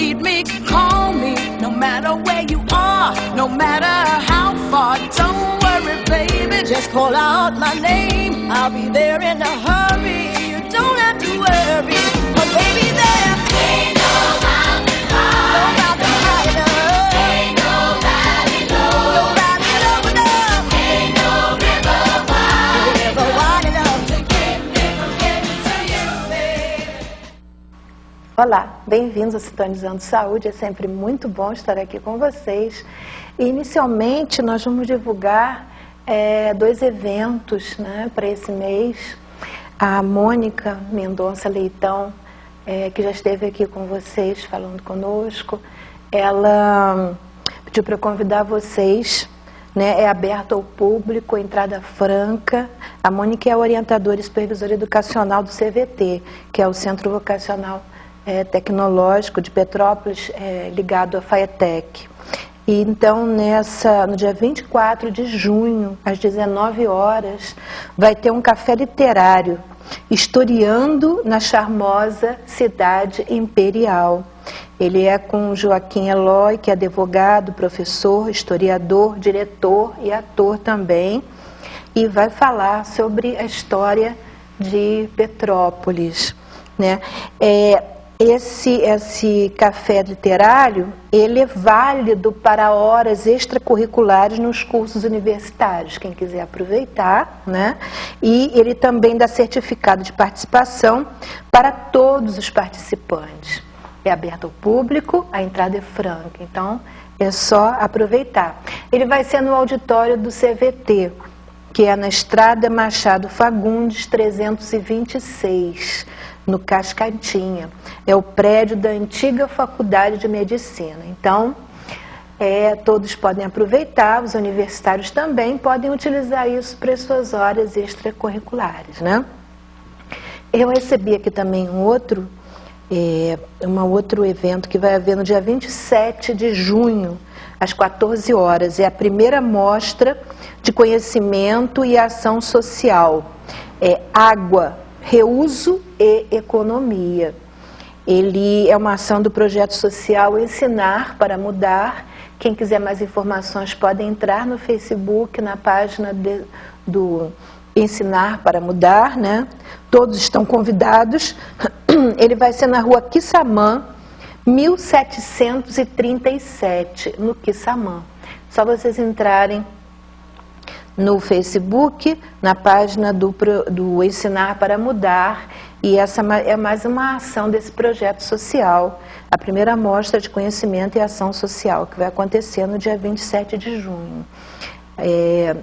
need me, call me. No matter where you are, no matter how far. Don't worry, baby, just call out my name. I'll be there in a hurry. You don't have to worry, but baby, there ain't no mountain high, no mountain high enough, ain't no valley low, no valley low enough, ain't no river wide enough to keep me from getting to you, baby. Olá, bem-vindos ao Sintonizando Saúde, é sempre muito bom estar aqui com vocês. E, inicialmente, nós vamos divulgar dois eventos, né, para esse mês. A Mônica Mendonça Leitão, que já esteve aqui com vocês, falando conosco, ela pediu para eu convidar vocês, né, é aberto ao público, entrada franca. A Mônica é a orientadora e supervisora educacional do CVT, que é o Centro Vocacional Tecnológico de Petrópolis, ligado à FAETEC. E então, no dia 24 de junho, às 19 horas, vai ter um café literário, Historiando na Charmosa Cidade Imperial. Ele é com Joaquim Eloy, que é advogado, professor, historiador, diretor e ator também, e vai falar sobre a história de Petrópolis, né? Esse café literário, ele é válido para horas extracurriculares nos cursos universitários, quem quiser aproveitar, né? E ele também dá certificado de participação para todos os participantes. É aberto ao público, a entrada é franca, então é só aproveitar. Ele vai ser no auditório do CVT, que é na Estrada Machado Fagundes 326, no Cascatinha. É o prédio da antiga Faculdade de Medicina. Então, todos podem aproveitar, os universitários também podem utilizar isso para as suas horas extracurriculares, né? Eu recebi aqui também um outro evento que vai haver no dia 27 de junho, às 14 horas. É a primeira mostra de conhecimento e ação social. Água, reuso e economia. Ele é uma ação do projeto social Ensinar para Mudar. Quem quiser mais informações pode entrar no Facebook, na página do Ensinar para Mudar, né? Todos estão convidados. Ele vai ser na rua Quissamã, 1737, no Quissamã. Só vocês entrarem no Facebook, na página do Ensinar para Mudar, e essa é mais uma ação desse projeto social, a primeira mostra de conhecimento e ação social, que vai acontecer no dia 27 de junho.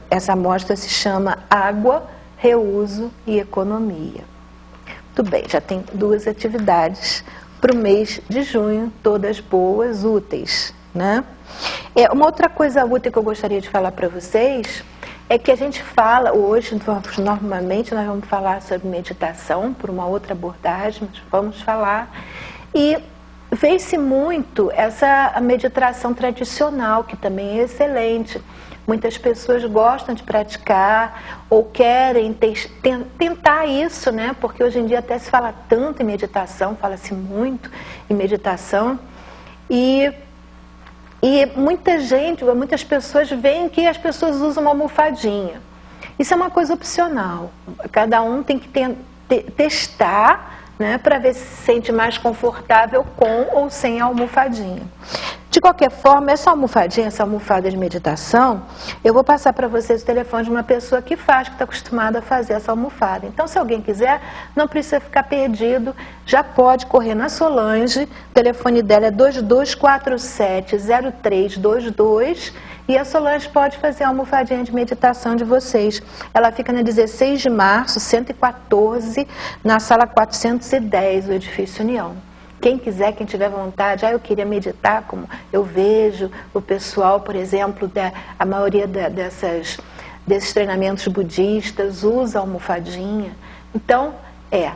Essa mostra se chama Água, Reuso e Economia. Muito bem, já tem duas atividades para o mês de junho, todas boas, úteis, né? Uma outra coisa útil que eu gostaria de falar para vocês é que a gente fala hoje, normalmente nós vamos falar sobre meditação, por uma outra abordagem, mas vamos falar, e vê-se muito a meditação tradicional, que também é excelente. Muitas pessoas gostam de praticar ou querem tentar isso, né? Porque hoje em dia até se fala tanto em meditação, fala-se muito em meditação, e muitas pessoas veem que as pessoas usam uma almofadinha. Isso é uma coisa opcional. Cada um tem que testar, né, para ver se se sente mais confortável com ou sem a almofadinha. De qualquer forma, essa almofada de meditação, eu vou passar para vocês o telefone de uma pessoa que está acostumada a fazer essa almofada. Então, se alguém quiser, não precisa ficar perdido, já pode correr na Solange, o telefone dela é 2247-0322, e a Solange pode fazer a almofadinha de meditação de vocês. Ela fica na 16 de março, 114, na sala 410, do Edifício União. Quem quiser, quem tiver vontade, eu queria meditar, como eu vejo o pessoal, por exemplo, a maioria desses treinamentos budistas usa a almofadinha. Então,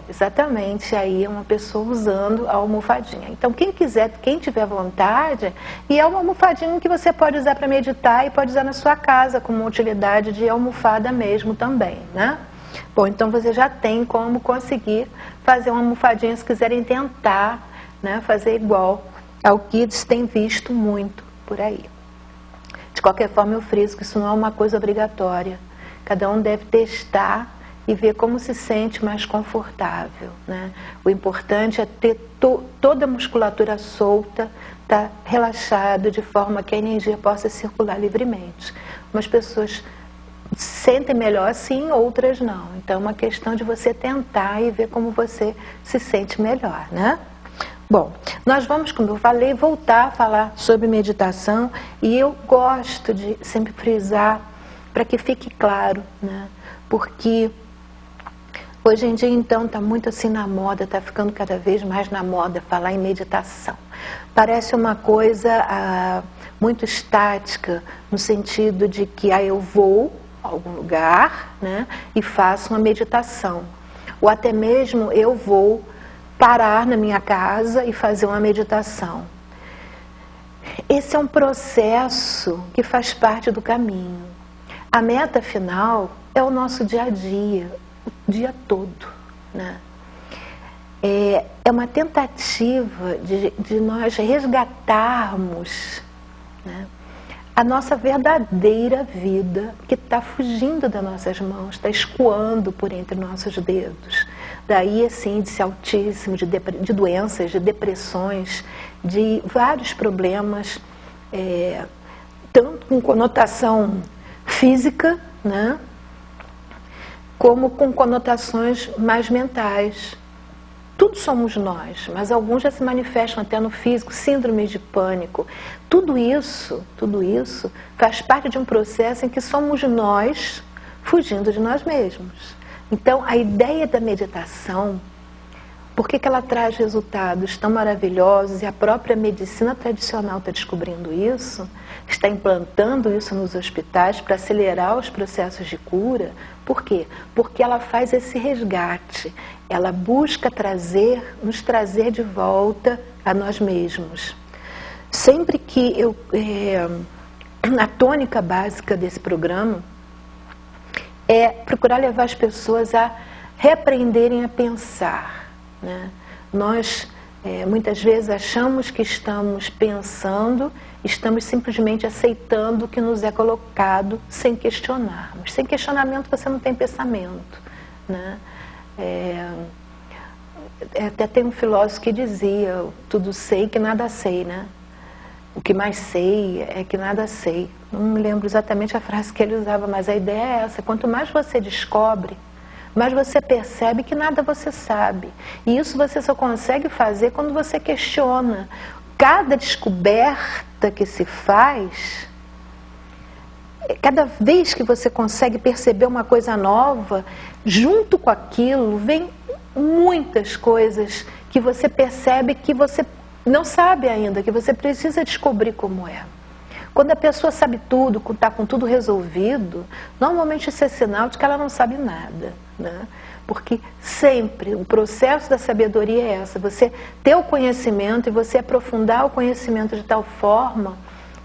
exatamente, aí é uma pessoa usando a almofadinha. Então, quem quiser, quem tiver vontade, e é uma almofadinha que você pode usar para meditar e pode usar na sua casa, como uma utilidade de almofada mesmo também, né? Bom, então você já tem como conseguir fazer uma almofadinha, se quiserem tentar, né, fazer igual ao que se tem visto muito por aí. De qualquer forma, eu friso que isso não é uma coisa obrigatória. Cada um deve testar e ver como se sente mais confortável, né? O importante é ter toda a musculatura solta, tá relaxado, de forma que a energia possa circular livremente. Umas pessoas sentem melhor assim, outras não. Então é uma questão de você tentar e ver como você se sente melhor, né? Bom, nós vamos, como eu falei, voltar a falar sobre meditação, e eu gosto de sempre frisar para que fique claro, né? Porque hoje em dia, então, está muito assim na moda, está ficando cada vez mais na moda falar em meditação. Parece uma coisa muito estática, no sentido de que eu vou a algum lugar, né, e faço uma meditação. Ou até mesmo eu vou parar na minha casa e fazer uma meditação. Esse é um processo que faz parte do caminho. A meta final é o nosso dia a dia, o dia todo, né? É uma tentativa de nós resgatarmos, né, a nossa verdadeira vida, que está fugindo das nossas mãos, está escoando por entre nossos dedos. Daí, assim, índice altíssimo de doenças, de depressões, de vários problemas, tanto com conotação física, né, como com conotações mais mentais. Tudo somos nós, mas alguns já se manifestam até no físico, síndromes de pânico. Tudo isso faz parte de um processo em que somos nós fugindo de nós mesmos. Então, a ideia da meditação, por que ela traz resultados tão maravilhosos, e a própria medicina tradicional está descobrindo isso, está implantando isso nos hospitais para acelerar os processos de cura. Por quê? Porque ela faz esse resgate, ela busca nos trazer de volta a nós mesmos. Sempre que a tônica básica desse programa é procurar levar as pessoas a reaprenderem a pensar, né? Nós muitas vezes achamos que estamos pensando, estamos simplesmente aceitando o que nos é colocado sem questionarmos. Sem questionamento você não tem pensamento, né? Até tem um filósofo que dizia: tudo sei que nada sei, né? O que mais sei é que nada sei. Não me lembro exatamente a frase que ele usava, mas a ideia é essa: quanto mais você descobre, mais você percebe que nada você sabe. E isso você só consegue fazer quando você questiona. Cada descoberta que se faz, cada vez que você consegue perceber uma coisa nova, junto com aquilo vem muitas coisas que você percebe que você não sabe ainda, que você precisa descobrir como é. Quando a pessoa sabe tudo, está com tudo resolvido, normalmente isso é sinal de que ela não sabe nada, né? Porque sempre o processo da sabedoria é essa: você ter o conhecimento e você aprofundar o conhecimento de tal forma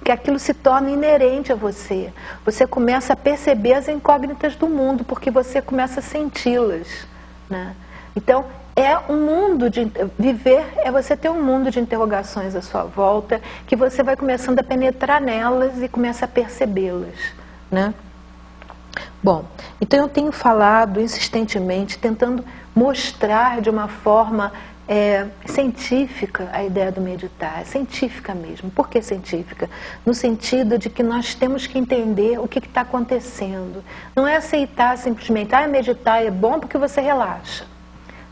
que aquilo se torna inerente a você. Você começa a perceber as incógnitas do mundo, porque você começa a senti-las, né? Então, viver é você ter um mundo de interrogações à sua volta, que você vai começando a penetrar nelas e começa a percebê-las, né? Bom, então eu tenho falado insistentemente, tentando mostrar de uma forma científica a ideia do meditar. É científica mesmo. Por que científica? No sentido de que nós temos que entender o que está acontecendo. Não é aceitar simplesmente: meditar é bom porque você relaxa.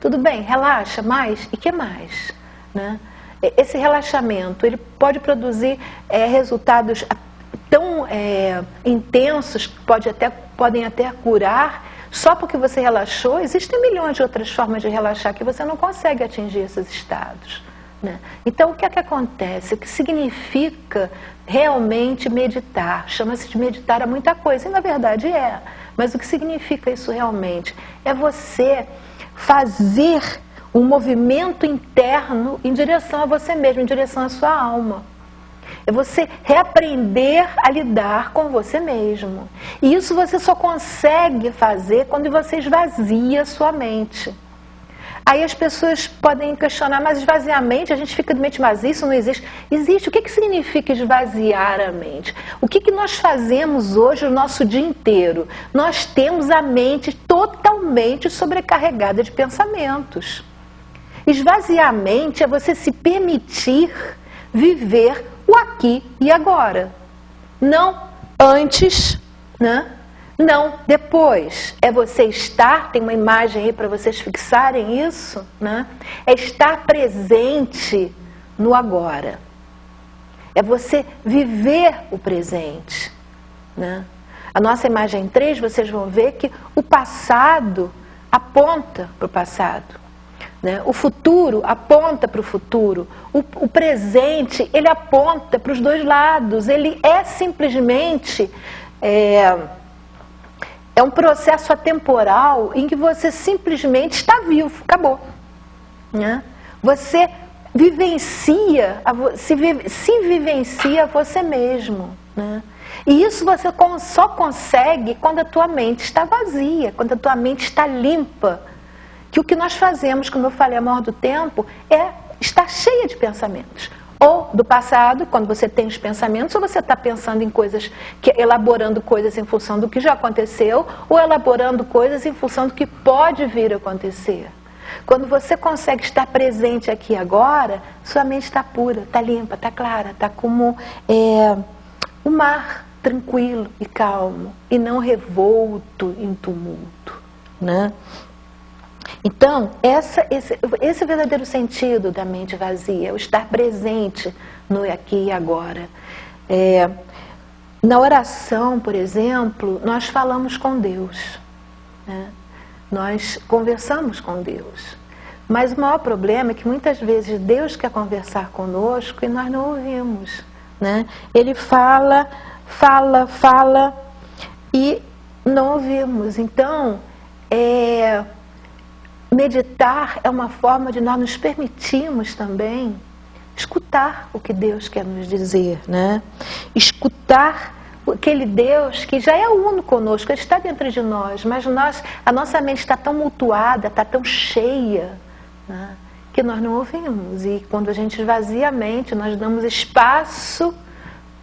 Tudo bem, relaxa, mas e que mais, né? Esse relaxamento, ele pode produzir resultados tão intensos que podem até curar. Só porque você relaxou, existem milhões de outras formas de relaxar que você não consegue atingir esses estados, né? Então, o que é que acontece? O que significa realmente meditar? Chama-se de meditar a muita coisa, e na verdade é. Mas o que significa isso realmente? É você fazer um movimento interno em direção a você mesmo, em direção à sua alma. É você reaprender a lidar com você mesmo. E isso você só consegue fazer quando você esvazia a sua mente. Aí as pessoas podem questionar, mas esvaziar a mente, a gente fica de mente vazia, isso não existe. Existe. O que significa esvaziar a mente? O que nós fazemos hoje o nosso dia inteiro? Nós temos a mente totalmente sobrecarregada de pensamentos. Esvaziar a mente é você se permitir viver o aqui e agora. Não antes, né? Não depois. É você estar, tem uma imagem aí para vocês fixarem isso, né? É estar presente no agora. É você viver o presente, né? A nossa imagem 3, vocês vão ver que o passado aponta para o passado, né? O futuro aponta para o futuro. O presente, ele aponta para os dois lados. Ele é simplesmente... É um processo atemporal em que você simplesmente está vivo, acabou, né? Você vivencia, se vivencia você mesmo, né? E isso você só consegue quando a tua mente está vazia, quando a tua mente está limpa. Que o que nós fazemos, como eu falei, a maior do tempo, é estar cheia de pensamentos. Ou do passado, quando você tem os pensamentos, ou você está pensando em coisas, elaborando coisas em função do que já aconteceu, ou elaborando coisas em função do que pode vir a acontecer. Quando você consegue estar presente aqui agora, sua mente está pura, está limpa, está clara, está como o mar, tranquilo e calmo, e não revolto em tumulto, né? Então, esse é o verdadeiro sentido da mente vazia, o estar presente no aqui e agora. Na oração, por exemplo, nós falamos com Deus, né? Nós conversamos com Deus. Mas o maior problema é que muitas vezes Deus quer conversar conosco e nós não ouvimos, né? Ele fala e não ouvimos. Então, meditar é uma forma de nós nos permitirmos também escutar o que Deus quer nos dizer, né? Escutar aquele Deus que já é uno conosco, Ele está dentro de nós, mas a nossa mente está tão mutuada, está tão cheia, né, que nós não ouvimos. E quando a gente esvazia a mente, nós damos espaço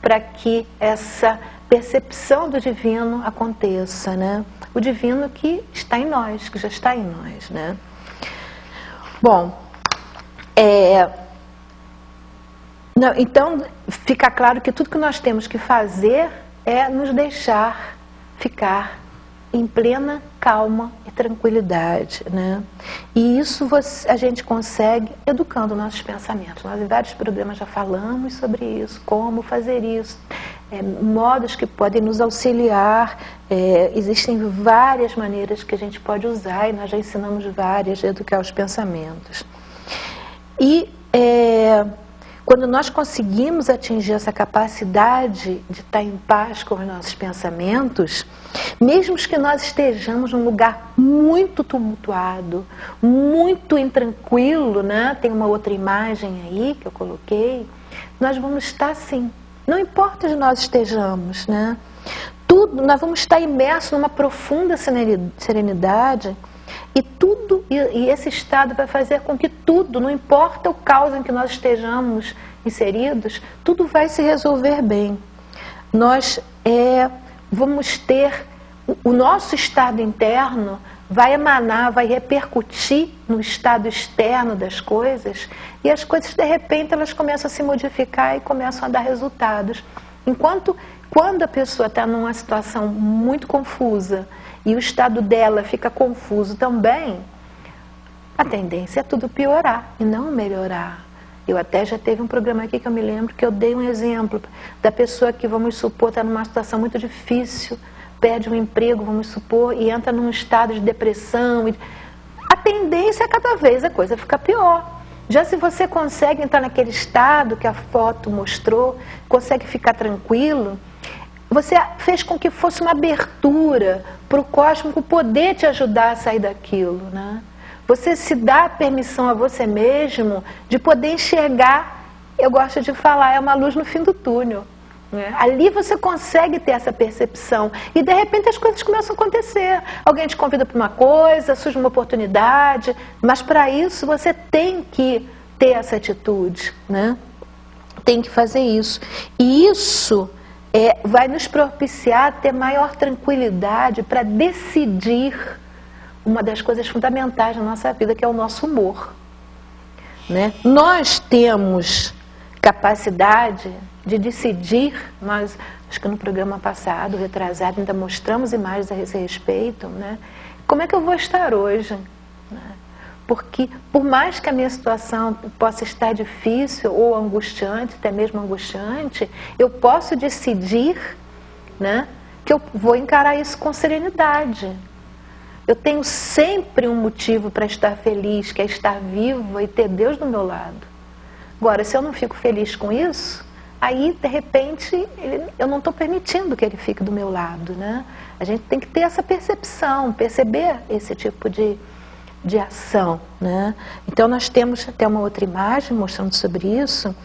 para que essa percepção do divino aconteça, né? O divino que está em nós, que já está em nós, né? Bom, então fica claro que tudo que nós temos que fazer é nos deixar ficar em plena calma e tranquilidade, né? E isso a gente consegue educando nossos pensamentos. Nós em vários programas já falamos sobre isso, como fazer isso, modos que podem nos auxiliar, existem várias maneiras que a gente pode usar e nós já ensinamos várias de educar os pensamentos. E quando nós conseguimos atingir essa capacidade de estar em paz com os nossos pensamentos, mesmo que nós estejamos num lugar muito tumultuado, muito intranquilo, né? Tem uma outra imagem aí que eu coloquei, nós vamos estar assim, não importa onde nós estejamos, né? Nós vamos estar imersos numa profunda serenidade. E esse estado vai fazer com que tudo, não importa o caos em que nós estejamos inseridos, tudo vai se resolver bem. Nós vamos ter, o nosso estado interno vai emanar, vai repercutir no estado externo das coisas, e as coisas de repente elas começam a se modificar e começam a dar resultados. Quando a pessoa está numa situação muito confusa, e o estado dela fica confuso também, a tendência é tudo piorar e não melhorar. Eu até já teve um programa aqui que eu me lembro que eu dei um exemplo da pessoa que, vamos supor, está numa situação muito difícil, perde um emprego, vamos supor, e entra num estado de depressão. A tendência é cada vez a coisa fica pior. Já se você consegue entrar naquele estado que a foto mostrou, consegue ficar tranquilo, você fez com que fosse uma abertura para o cósmico poder te ajudar a sair daquilo, né? Você se dá permissão a você mesmo de poder enxergar, eu gosto de falar, é uma luz no fim do túnel, né? Ali você consegue ter essa percepção e de repente as coisas começam a acontecer. Alguém te convida para uma coisa, surge uma oportunidade, mas para isso você tem que ter essa atitude, né? Tem que fazer isso. E isso vai nos propiciar ter maior tranquilidade para decidir uma das coisas fundamentais na nossa vida, que é o nosso humor, né? Nós temos capacidade de decidir, nós, acho que no programa passado, retrasado, ainda mostramos imagens a esse respeito, né? Como é que eu vou estar hoje? Né? Porque, por mais que a minha situação possa estar difícil ou angustiante, até mesmo angustiante, eu posso decidir, né, que eu vou encarar isso com serenidade. Eu tenho sempre um motivo para estar feliz, que é estar viva e ter Deus do meu lado. Agora, se eu não fico feliz com isso, aí, de repente, eu não estou permitindo que ele fique do meu lado, né? A gente tem que ter essa percepção, perceber esse tipo de ação, né? Então, nós temos até uma outra imagem mostrando sobre isso,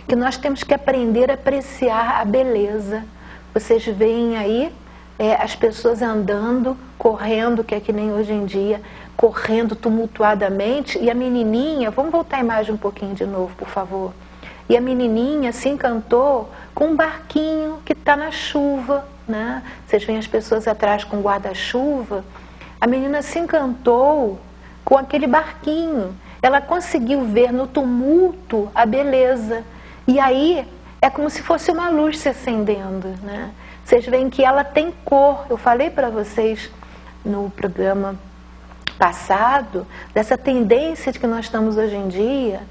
que nós temos que aprender a apreciar a beleza. Vocês veem aí as pessoas andando, correndo, que é que nem hoje em dia, correndo tumultuadamente, e a menininha, vamos voltar a imagem um pouquinho de novo, por favor. E a menininha se encantou com um barquinho que está na chuva, né? Vocês veem as pessoas atrás com guarda-chuva. A menina se encantou com aquele barquinho. Ela conseguiu ver no tumulto a beleza. E aí é como se fosse uma luz se acendendo, né? Vocês veem que ela tem cor. Eu falei para vocês no programa passado dessa tendência de que nós estamos hoje em dia,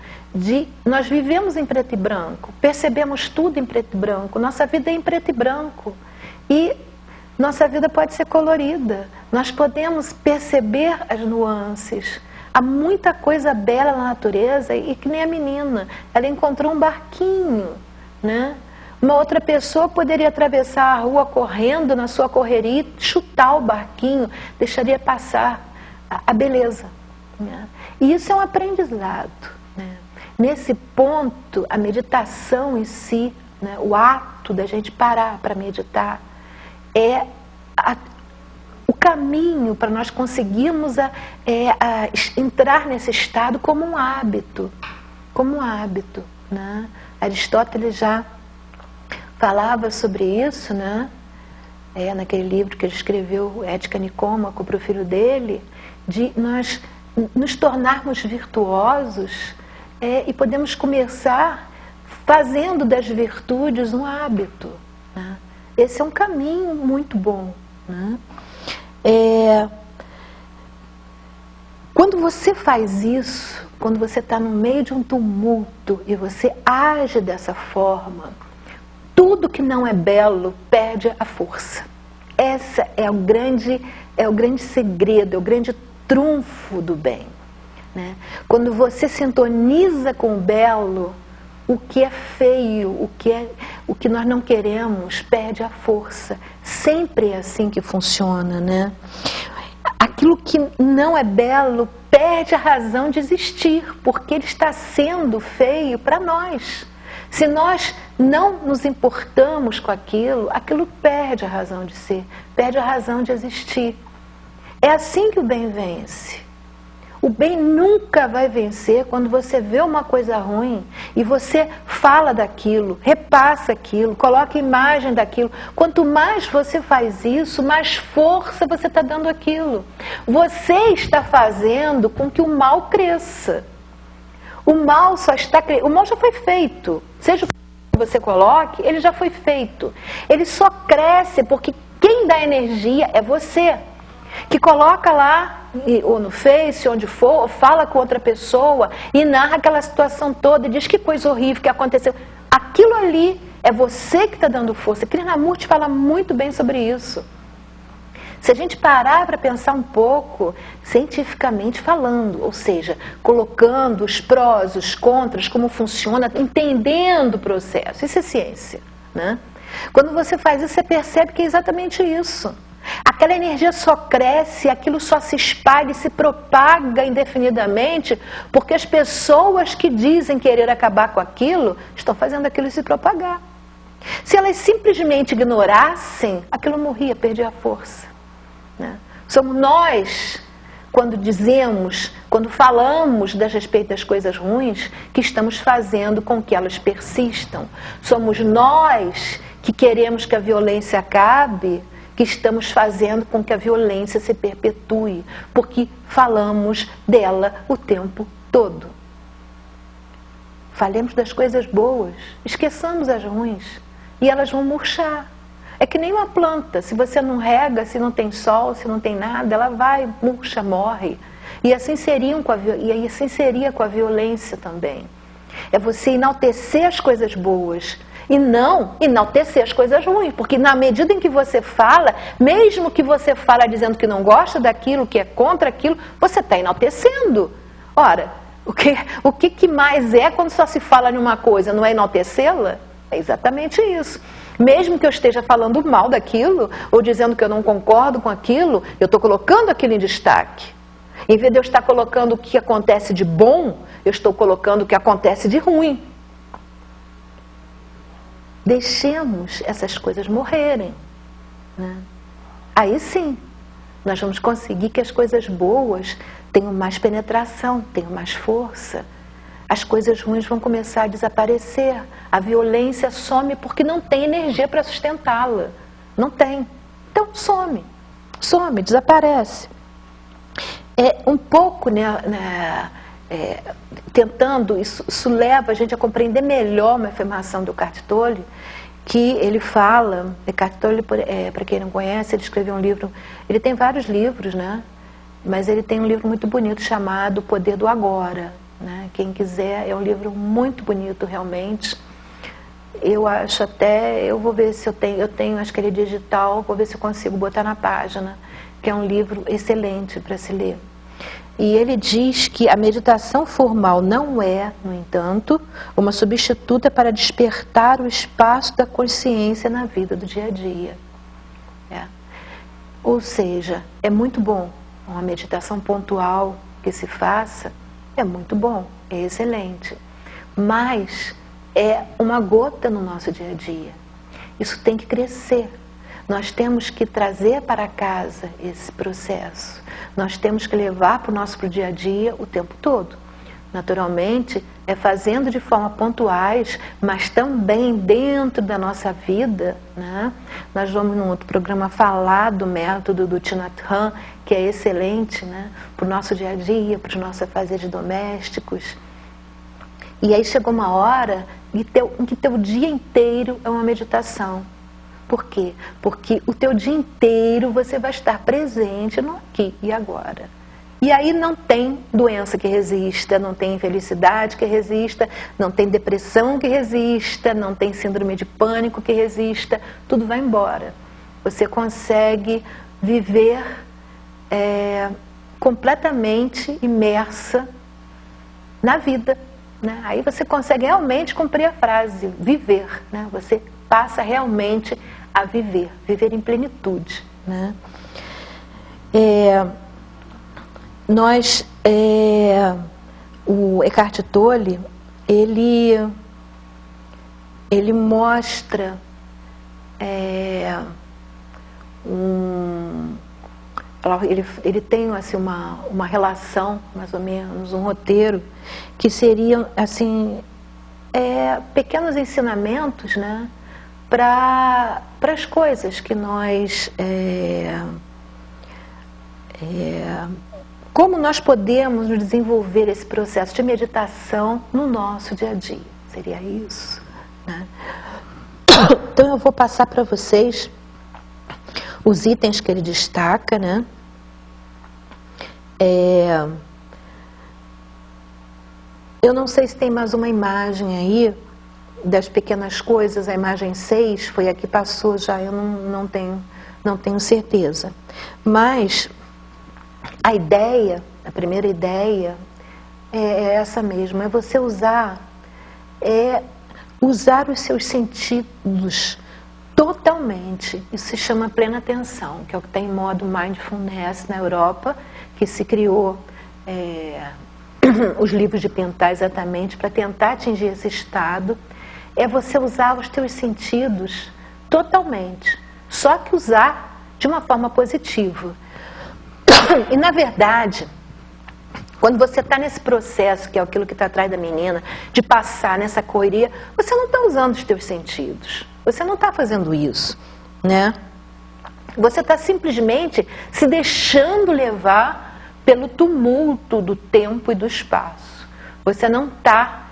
nós vivemos em preto e branco, percebemos tudo em preto e branco, nossa vida é em preto e branco e nossa vida pode ser colorida, nós podemos perceber as nuances. Há muita coisa bela na natureza e que nem a menina, ela encontrou um barquinho, né? Uma outra pessoa poderia atravessar a rua correndo na sua correria e chutar o barquinho, deixaria passar a beleza, né? E isso é um aprendizado, né? Nesse ponto, a meditação em si, né, o ato da gente parar para meditar, é o caminho para nós conseguirmos entrar nesse estado como um hábito, né? Aristóteles já falava sobre isso, né? Naquele livro que ele escreveu, Ética Nicômaco, para o filho dele, de nós nos tornarmos virtuosos e podemos começar fazendo das virtudes um hábito, né? Esse é um caminho muito bom, né? Quando você faz isso, quando você está no meio de um tumulto e você age dessa forma, tudo que não é belo perde a força. Esse é o grande segredo, é o grande trunfo do bem, né? Quando você sintoniza com o belo, o que é feio, o que nós não queremos, perde a força. Sempre é assim que funciona, né? Aquilo que não é belo perde a razão de existir, porque ele está sendo feio para nós. Se nós não nos importamos com aquilo, aquilo perde a razão de ser, perde a razão de existir. É assim que o bem vence. O bem nunca vai vencer quando você vê uma coisa ruim e você fala daquilo, repassa aquilo, coloca imagem daquilo. Quanto mais você faz isso, mais força você está dando àquilo. Você está fazendo com que o mal cresça. O mal o mal já foi feito. Seja o que você coloque, ele já foi feito. Ele só cresce porque quem dá energia é você. Que coloca lá, ou no Face, onde for, ou fala com outra pessoa e narra aquela situação toda e diz que coisa horrível que aconteceu. Aquilo ali é você que está dando força. Krishnamurti fala muito bem sobre isso. Se a gente parar para pensar um pouco, cientificamente falando, ou seja, colocando os prós, os contras, como funciona, entendendo o processo. Isso é ciência, né? Quando você faz isso, você percebe que é exatamente isso. Aquela energia só cresce, aquilo só se espalha e se propaga indefinidamente, porque as pessoas que dizem querer acabar com aquilo, estão fazendo aquilo se propagar. Se elas simplesmente ignorassem, aquilo morria, perdia a força, né? Somos nós, quando falamos a respeito das coisas ruins, que estamos fazendo com que elas persistam. Somos nós que queremos que a violência acabe, que estamos fazendo com que a violência se perpetue, porque falamos dela o tempo todo. Falemos das coisas boas, esqueçamos as ruins, e elas vão murchar. É que nem uma planta, se você não rega, se não tem sol, se não tem nada, ela vai, murcha, morre. E assim seria com a violência também. É você enaltecer as coisas boas e não enaltecer as coisas ruins, porque na medida em que você fala, mesmo que você fala dizendo que não gosta daquilo, que é contra aquilo, você está enaltecendo. Ora, o que mais é quando só se fala em uma coisa, não é enaltecê-la? É exatamente isso. Mesmo que eu esteja falando mal daquilo, ou dizendo que eu não concordo com aquilo, eu estou colocando aquilo em destaque. Em vez de eu estar colocando o que acontece de bom, eu estou colocando o que acontece de ruim. Deixemos essas coisas morrerem, né? Aí sim, nós vamos conseguir que as coisas boas tenham mais penetração, tenham mais força. As coisas ruins vão começar a desaparecer. A violência some porque não tem energia para sustentá-la. Não tem. Então some, desaparece. É um pouco, tentando, isso leva a gente a compreender melhor uma afirmação do Eckhart Tolle, que ele fala, Eckhart Tolle, para quem não conhece, ele escreveu um livro, ele tem vários livros, né? Mas ele tem um livro muito bonito chamado O Poder do Agora, né? Quem quiser, é um livro muito bonito realmente. Eu acho até, eu vou ver se eu tenho, acho que ele é digital, vou ver se eu consigo botar na página, que é um livro excelente para se ler. E ele diz que a meditação formal não é, no entanto, uma substituta para despertar o espaço da consciência na vida do dia a dia. Ou seja, é muito bom uma meditação pontual que se faça, é muito bom, é excelente, mas é uma gota no nosso dia a dia. Isso tem que crescer. Nós temos que trazer para casa esse processo. Nós temos que levar para o nosso dia a dia o tempo todo. Naturalmente, é fazendo de forma pontuais, mas também dentro da nossa vida, né? Nós vamos num outro programa falar do método do Thich Nhat Hanh, que é excelente, né? Para o nosso dia a dia, para os nossos afazeres domésticos. E aí chegou uma hora em que teu dia inteiro é uma meditação. Por quê? Porque o teu dia inteiro você vai estar presente no aqui e agora. E aí não tem doença que resista, não tem infelicidade que resista, não tem depressão que resista, não tem síndrome de pânico que resista, tudo vai embora. Você consegue viver completamente imersa na vida, né? Aí você consegue realmente cumprir a frase, viver, né? Você passa realmente a viver em plenitude, né? O Eckhart Tolle, ele mostra ele tem assim, uma relação, mais ou menos, um roteiro, que seriam assim, pequenos ensinamentos, né, para as coisas que nós... como nós podemos desenvolver esse processo de meditação no nosso dia a dia. Seria isso, né? Então eu vou passar para vocês os itens que ele destaca, né? Eu não sei se tem mais uma imagem aí das pequenas coisas. A imagem 6 foi a que passou já, eu não tenho certeza. Mas a ideia, a primeira ideia é essa mesmo, é você usar os seus sentidos totalmente. Isso se chama plena atenção, que é o que tem em modo Mindfulness na Europa, que se criou os livros de pintar exatamente para tentar atingir esse estado é você usar os teus sentidos totalmente. Só que usar de uma forma positiva. E na verdade, quando você está nesse processo, que é aquilo que está atrás da menina, de passar nessa correria, você não está usando os teus sentidos. Você não está fazendo isso, né? Você está simplesmente se deixando levar pelo tumulto do tempo e do espaço. Você não está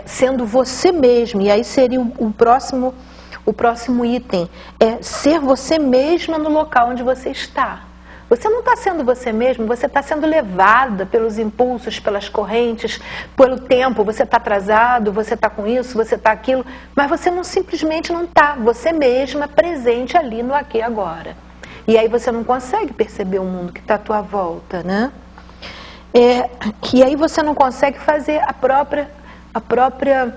sendo você mesmo. E aí seria o próximo item. É ser você mesma no local onde você está. Você não está sendo você mesmo, você está sendo levada pelos impulsos, pelas correntes, pelo tempo. Você está atrasado, você está com isso, você está aquilo, mas você simplesmente não está você mesma presente ali no aqui e agora. E aí você não consegue perceber o mundo que está à tua volta, né? E aí você não consegue fazer a própria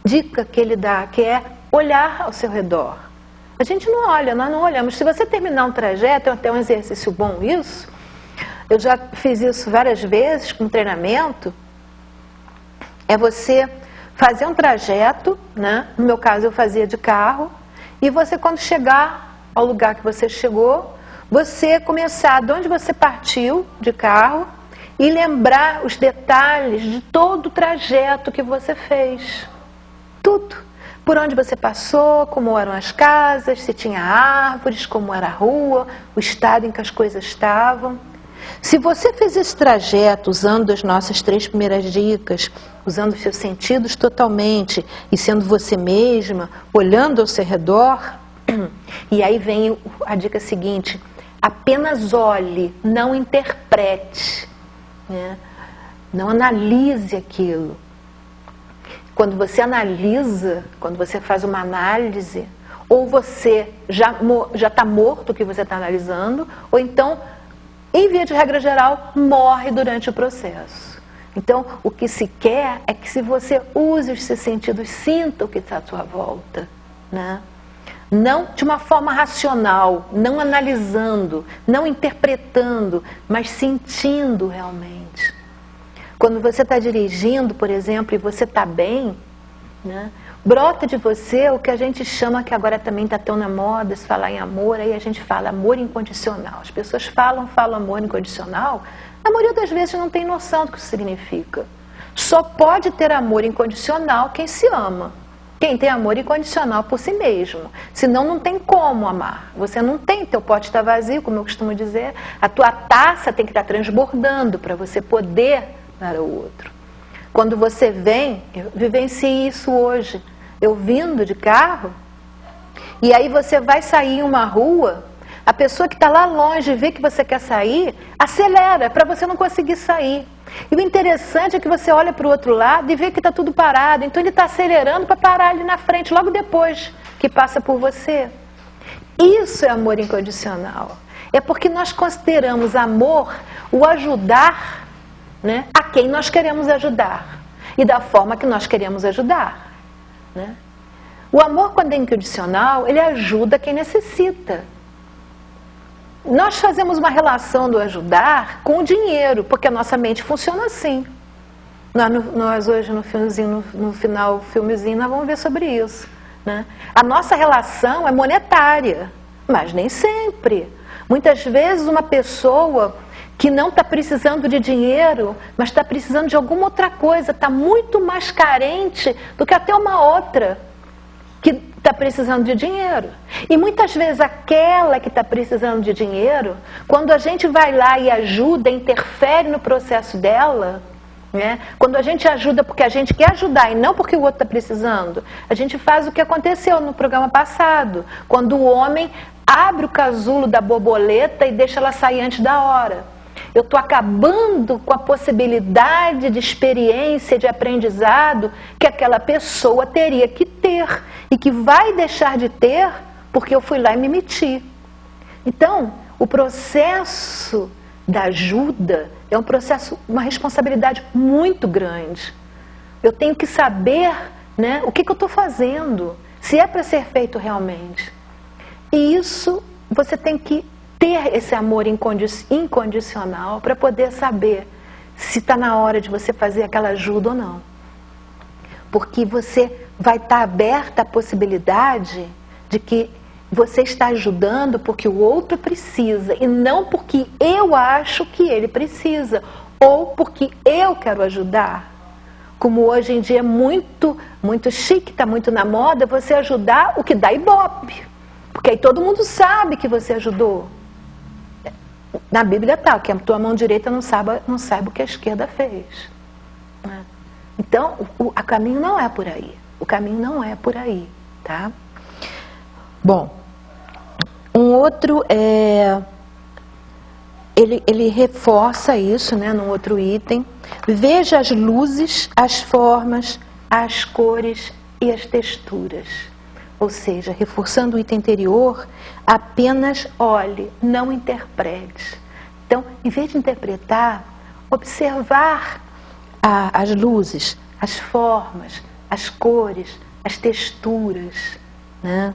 dica que ele dá, que é olhar ao seu redor. A gente não olha, nós não olhamos. Se você terminar um trajeto, é até um exercício bom isso. Eu já fiz isso várias vezes com treinamento. É você fazer um trajeto, né? No meu caso eu fazia de carro, e você quando chegar ao lugar que você chegou, você começar de onde você partiu de carro e lembrar os detalhes de todo o trajeto que você fez. Tudo. Por onde você passou, como eram as casas, se tinha árvores, como era a rua, o estado em que as coisas estavam. Se você fez esse trajeto usando as nossas 3 primeiras dicas, usando os seus sentidos totalmente e sendo você mesma, olhando ao seu redor, e aí vem a dica seguinte: apenas olhe, não interprete, né? Não analise aquilo. Quando você analisa, quando você faz uma análise, ou você já está morto o que você está analisando, ou então, em via de regra geral, morre durante o processo. Então, o que se quer é que se você use os seus sentidos, sinta o que está à sua volta, né? Não de uma forma racional, não analisando, não interpretando, mas sentindo realmente. Quando você está dirigindo, por exemplo, e você está bem, né, brota de você o que a gente chama, que agora também está tão na moda, se falar em amor, aí a gente fala amor incondicional. As pessoas falam amor incondicional, a maioria das vezes não tem noção do que isso significa. Só pode ter amor incondicional quem se ama. Quem tem amor incondicional por si mesmo. Senão não tem como amar. Você não tem, teu pote está vazio, como eu costumo dizer. A tua taça tem que estar transbordando para você poder dar ao outro. Quando você vem, eu vivenciei isso hoje. Eu vindo de carro, e aí você vai sair em uma rua, a pessoa que está lá longe vê que você quer sair, acelera para você não conseguir sair. E o interessante é que você olha para o outro lado e vê que está tudo parado. Então ele está acelerando para parar ali na frente, logo depois que passa por você. Isso é amor incondicional. É porque nós consideramos amor o ajudar, né, a quem nós queremos ajudar. E da forma que nós queremos ajudar, né? O amor, quando é incondicional, ele ajuda quem necessita. Nós fazemos uma relação do ajudar com o dinheiro, porque a nossa mente funciona assim. Nós hoje no final do filmezinho, nós vamos ver sobre isso, né? A nossa relação é monetária, mas nem sempre. Muitas vezes uma pessoa que não está precisando de dinheiro, mas está precisando de alguma outra coisa, está muito mais carente do que até uma outra que está precisando de dinheiro. E muitas vezes aquela que está precisando de dinheiro, quando a gente vai lá e ajuda, interfere no processo dela, né? Quando a gente ajuda porque a gente quer ajudar e não porque o outro está precisando, a gente faz o que aconteceu no programa passado, quando o homem abre o casulo da borboleta e deixa ela sair antes da hora. Eu estou acabando com a possibilidade de experiência, de aprendizado que aquela pessoa teria que ter e que vai deixar de ter porque eu fui lá e me meti. Então, o processo da ajuda é um processo, uma responsabilidade muito grande. Eu tenho que saber, né, o que eu estou fazendo, se é para ser feito realmente. E isso você tem que ter esse amor incondicional para poder saber se está na hora de você fazer aquela ajuda ou não. porque você vai estar aberta à possibilidade de que você está ajudando porque o outro precisa e não porque eu acho que ele precisa ou porque eu quero ajudar. Como hoje em dia é muito chique, está muito na moda, você ajudar o que dá ibope. Porque aí todo mundo sabe que você ajudou. Na Bíblia está, que a tua mão direita não saiba o que a esquerda fez. Então, o caminho não é por aí. O caminho não é por aí, tá? Bom, um outro ele reforça isso, né, num outro item. Veja as luzes, as formas, as cores e as texturas. Ou seja, reforçando o item anterior, apenas olhe, não interprete. Então, em vez de interpretar, observar as luzes, as formas, as cores, as texturas, né?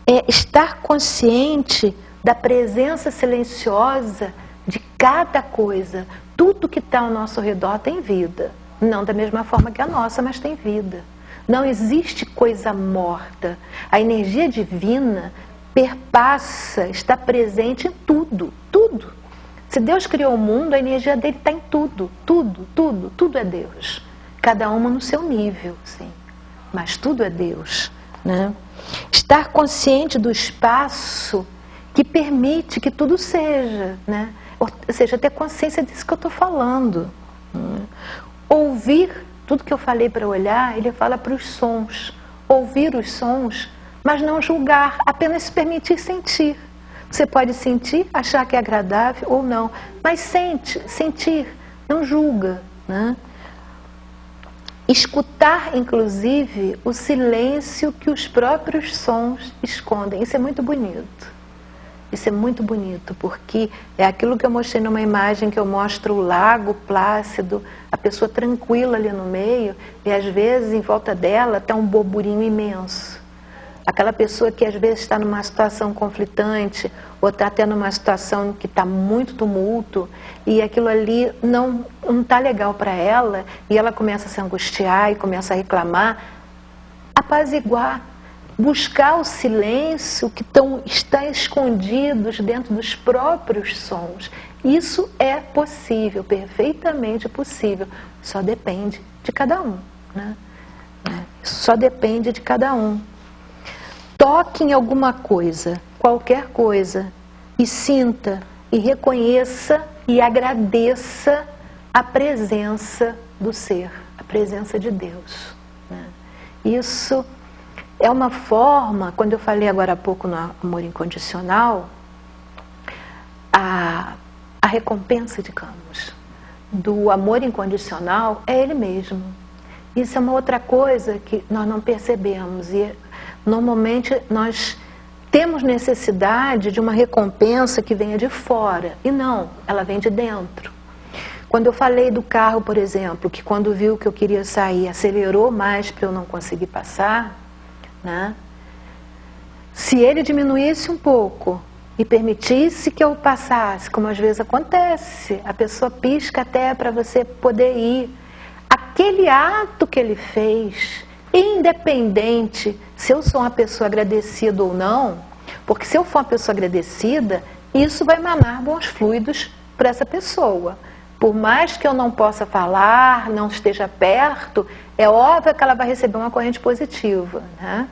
É estar consciente da presença silenciosa de cada coisa. Tudo que está ao nosso redor tem vida. Não da mesma forma que a nossa, mas tem vida. Não existe coisa morta. A energia divina perpassa, está presente em tudo, tudo. Se Deus criou o mundo, a energia dele está em tudo, tudo é Deus. Cada uma no seu nível, sim. Mas tudo é Deus, né? Estar consciente do espaço que permite que tudo seja, né? Ou seja, ter consciência disso que eu estou falando. Ouvir tudo que eu falei para olhar, ele fala para os sons. Ouvir os sons, mas não julgar, apenas se permitir sentir. Você pode sentir, achar que é agradável ou não, mas sentir, não julga, né? Escutar, inclusive, o silêncio que os próprios sons escondem. Isso é muito bonito. Isso é muito bonito, porque é aquilo que eu mostrei numa imagem que eu mostro o lago plácido, a pessoa tranquila ali no meio, e às vezes em volta dela está um burburinho imenso. Aquela pessoa que às vezes está numa situação conflitante, ou está até numa situação que está muito tumulto, e aquilo ali não está legal para ela, e ela começa a se angustiar e começa a reclamar, apaziguar, buscar o silêncio que está escondidos dentro dos próprios sons. Isso é possível, perfeitamente possível, só depende de cada um, né? Só depende de cada um. Toque em alguma coisa, qualquer coisa, e sinta, e reconheça e agradeça a presença do ser, a presença de Deus, né? Isso é uma forma, quando eu falei agora há pouco no amor incondicional, a recompensa, digamos, do amor incondicional é ele mesmo. Isso é uma outra coisa que nós não percebemos, e normalmente nós temos necessidade de uma recompensa que venha de fora, e não, ela vem de dentro. Quando eu falei do carro, por exemplo, que quando viu que eu queria sair, acelerou mais para eu não conseguir passar, né? Se ele diminuísse um pouco e permitisse que eu passasse, como às vezes acontece, a pessoa pisca até para você poder ir, aquele ato que ele fez, independente se eu sou uma pessoa agradecida ou não, porque se eu for uma pessoa agradecida, isso vai emanar bons fluidos para essa pessoa. Por mais que eu não possa falar, não esteja perto, é óbvio que ela vai receber uma corrente positiva, né?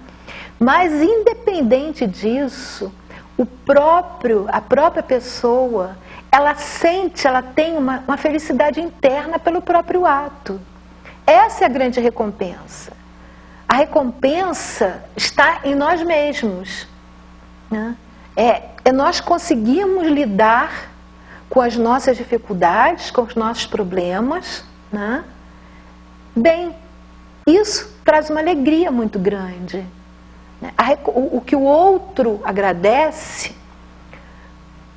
Mas independente disso, a própria pessoa, ela sente, ela tem uma felicidade interna pelo próprio ato. Essa é a grande recompensa. A recompensa está em nós mesmos, né? É nós conseguirmos lidar com as nossas dificuldades, com os nossos problemas, né? Bem, isso traz uma alegria muito grande. O que o outro agradece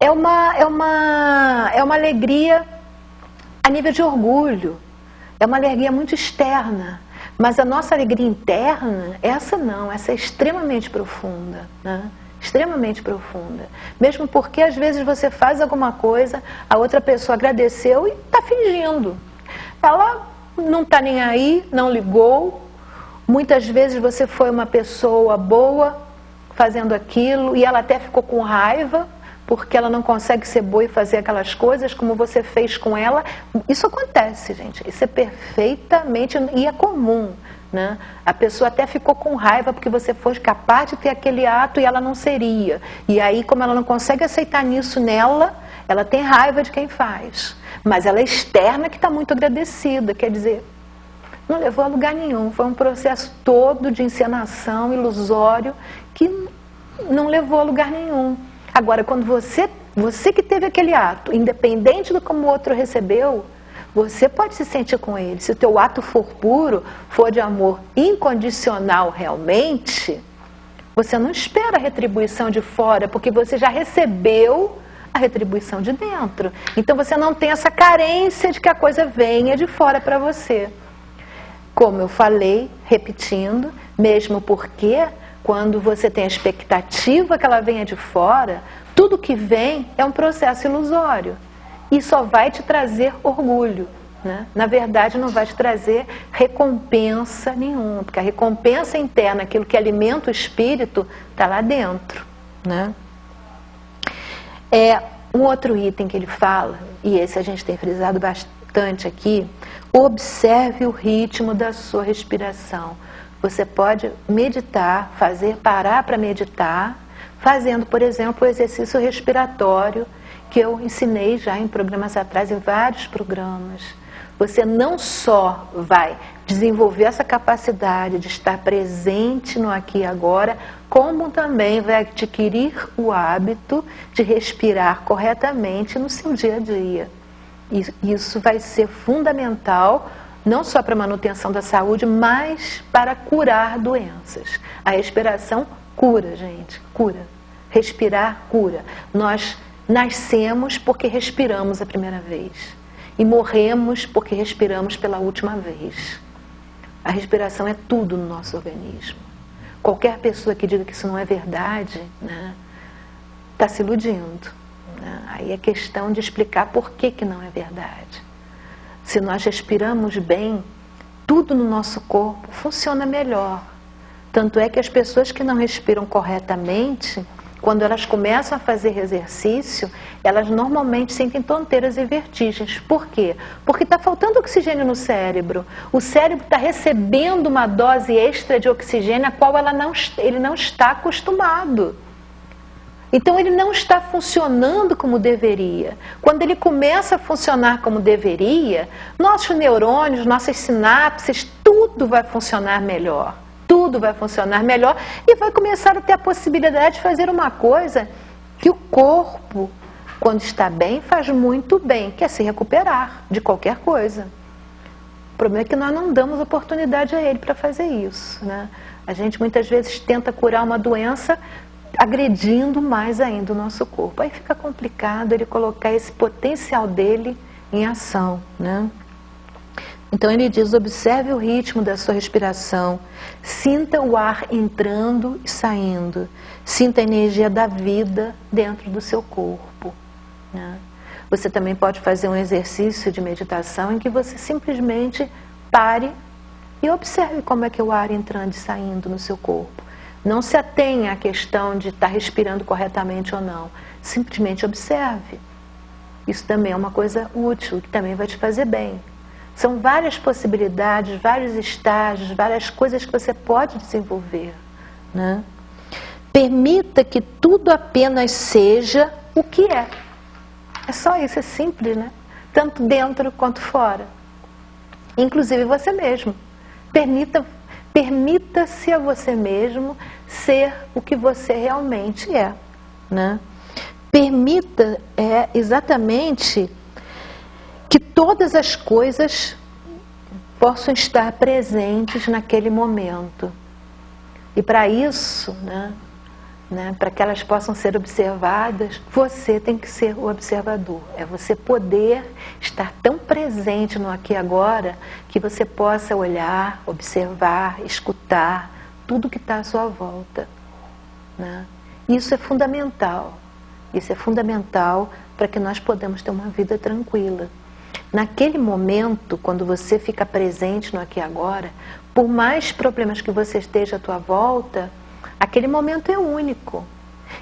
é uma alegria a nível de orgulho, é uma alegria muito externa, mas a nossa alegria interna, essa não, essa é extremamente profunda, né? Extremamente profunda. Mesmo porque às vezes você faz alguma coisa, a outra pessoa agradeceu e está fingindo. Ela não está nem aí, não ligou, Muitas vezes você foi uma pessoa boa fazendo aquilo e ela até ficou com raiva porque ela não consegue ser boa e fazer aquelas coisas como você fez com ela. Isso acontece, gente. Isso é perfeitamente, e é comum, né? A pessoa até ficou com raiva porque você foi capaz de ter aquele ato e ela não seria. E aí, como ela não consegue aceitar nisso nela, ela tem raiva de quem faz. Mas ela é externa que está muito agradecida. Quer dizer, não levou a lugar nenhum. Foi um processo todo de encenação ilusório que não levou a lugar nenhum. Agora, quando você que teve aquele ato, independente do como o outro recebeu, você pode se sentir com ele. Se o teu ato for puro, for de amor incondicional realmente, você não espera a retribuição de fora, porque você já recebeu a retribuição de dentro. Então você não tem essa carência de que a coisa venha de fora para você. Como eu falei, repetindo, mesmo porque quando você tem a expectativa que ela venha de fora, tudo que vem é um processo ilusório. E só vai te trazer orgulho, né? Na verdade, não vai te trazer recompensa nenhuma, porque a recompensa interna, aquilo que alimenta o espírito, está lá dentro, né? Um outro item que ele fala, e esse a gente tem frisado bastante aqui, observe o ritmo da sua respiração. Você pode meditar, parar para meditar, fazendo, por exemplo, o exercício respiratório, que eu ensinei já em programas atrás, em vários programas. Você não só vai desenvolver essa capacidade de estar presente no aqui e agora, como também vai adquirir o hábito de respirar corretamente no seu dia a dia. Isso vai ser fundamental, não só para a manutenção da saúde, mas para curar doenças. A respiração cura, gente, cura. Respirar cura. Nós nascemos porque respiramos a primeira vez. E morremos porque respiramos pela última vez. A respiração é tudo no nosso organismo. Qualquer pessoa que diga que isso não é verdade, né, está se iludindo. Né? Aí é questão de explicar por que não é verdade. Se nós respiramos bem, tudo no nosso corpo funciona melhor. Tanto é que as pessoas que não respiram corretamente, quando elas começam a fazer exercício, elas normalmente sentem tonteiras e vertigens. Por quê? Porque está faltando oxigênio no cérebro. O cérebro está recebendo uma dose extra de oxigênio a qual ele não está acostumado. Então ele não está funcionando como deveria. Quando ele começa a funcionar como deveria, nossos neurônios, nossas sinapses, tudo vai funcionar melhor. Tudo vai funcionar melhor e vai começar a ter a possibilidade de fazer uma coisa que o corpo, quando está bem, faz muito bem, que é se recuperar de qualquer coisa. O problema é que nós não damos oportunidade a ele para fazer isso, né? A gente muitas vezes tenta curar uma doença agredindo mais ainda o nosso corpo. Aí fica complicado ele colocar esse potencial dele em ação, né? Então ele diz, observe o ritmo da sua respiração, sinta o ar entrando e saindo, sinta a energia da vida dentro do seu corpo, né? Você também pode fazer um exercício de meditação em que você simplesmente pare e observe como é que é o ar entrando e saindo no seu corpo. Não se atenha à questão de estar respirando corretamente ou não, simplesmente observe. Isso também é uma coisa útil, que também vai te fazer bem. São várias possibilidades, vários estágios, várias coisas que você pode desenvolver, né? Permita que tudo apenas seja o que é. É só isso, é simples, né? Tanto dentro quanto fora. Inclusive você mesmo. Permita-se a você mesmo ser o que você realmente é, né? Permita exatamente que todas as coisas possam estar presentes naquele momento. E para isso, né, para que elas possam ser observadas, você tem que ser o observador. É você poder estar tão presente no aqui e agora que você possa olhar, observar, escutar tudo que está à sua volta, né? Isso é fundamental. Isso é fundamental para que nós podamos ter uma vida tranquila. Naquele momento, quando você fica presente no aqui e agora, por mais problemas que você esteja à tua volta, aquele momento é único.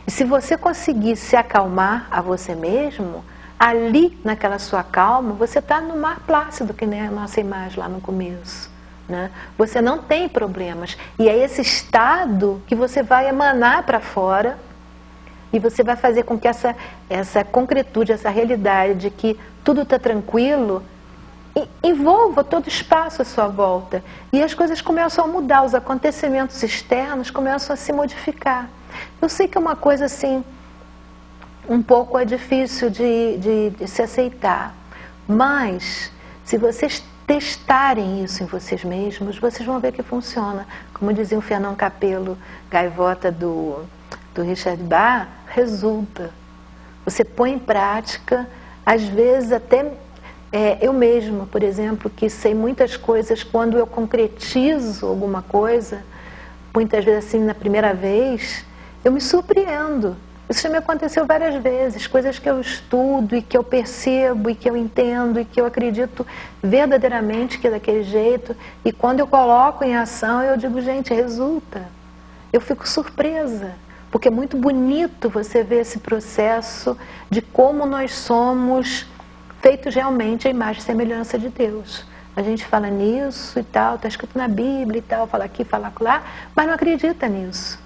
E se você conseguir se acalmar a você mesmo, ali naquela sua calma, você está no mar plácido, que nem a nossa imagem lá no começo, né? Você não tem problemas. E é esse estado que você vai emanar para fora, e você vai fazer com que essa concretude, essa realidade de que tudo está tranquilo, envolva todo o espaço à sua volta. E as coisas começam a mudar, os acontecimentos externos começam a se modificar. Eu sei que é uma coisa assim, um pouco é difícil de se aceitar. Mas, se vocês testarem isso em vocês mesmos, vocês vão ver que funciona. Como dizia o Fernão Capello, gaivota do Richard Bach, resulta. Você põe em prática, às vezes até eu mesma, por exemplo, que sei muitas coisas, quando eu concretizo alguma coisa, muitas vezes assim na primeira vez, eu me surpreendo. Isso já me aconteceu várias vezes, coisas que eu estudo e que eu percebo e que eu entendo e que eu acredito verdadeiramente que é daquele jeito, e quando eu coloco em ação eu digo, gente, resulta. Eu fico surpresa. Porque é muito bonito você ver esse processo de como nós somos feitos realmente à imagem e semelhança de Deus. A gente fala nisso e tal, está escrito na Bíblia e tal, fala aqui, fala lá, mas não acredita nisso.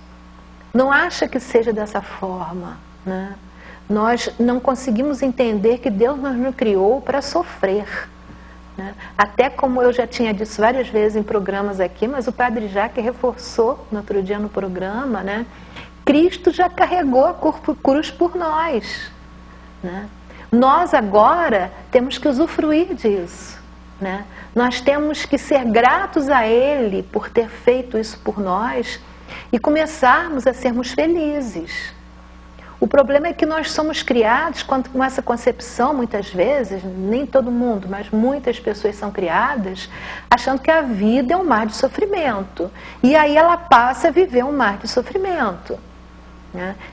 Não acha que seja dessa forma, né? Nós não conseguimos entender que Deus nos criou para sofrer, né? Até como eu já tinha dito várias vezes em programas aqui, mas o Padre Jacques reforçou no outro dia no programa, né? Cristo já carregou a cruz por nós, né? Nós agora temos que usufruir disso, né? Nós temos que ser gratos a Ele por ter feito isso por nós e começarmos a sermos felizes. O problema é que nós somos criados com essa concepção, muitas vezes, nem todo mundo, mas muitas pessoas são criadas achando que a vida é um mar de sofrimento. E aí ela passa a viver um mar de sofrimento.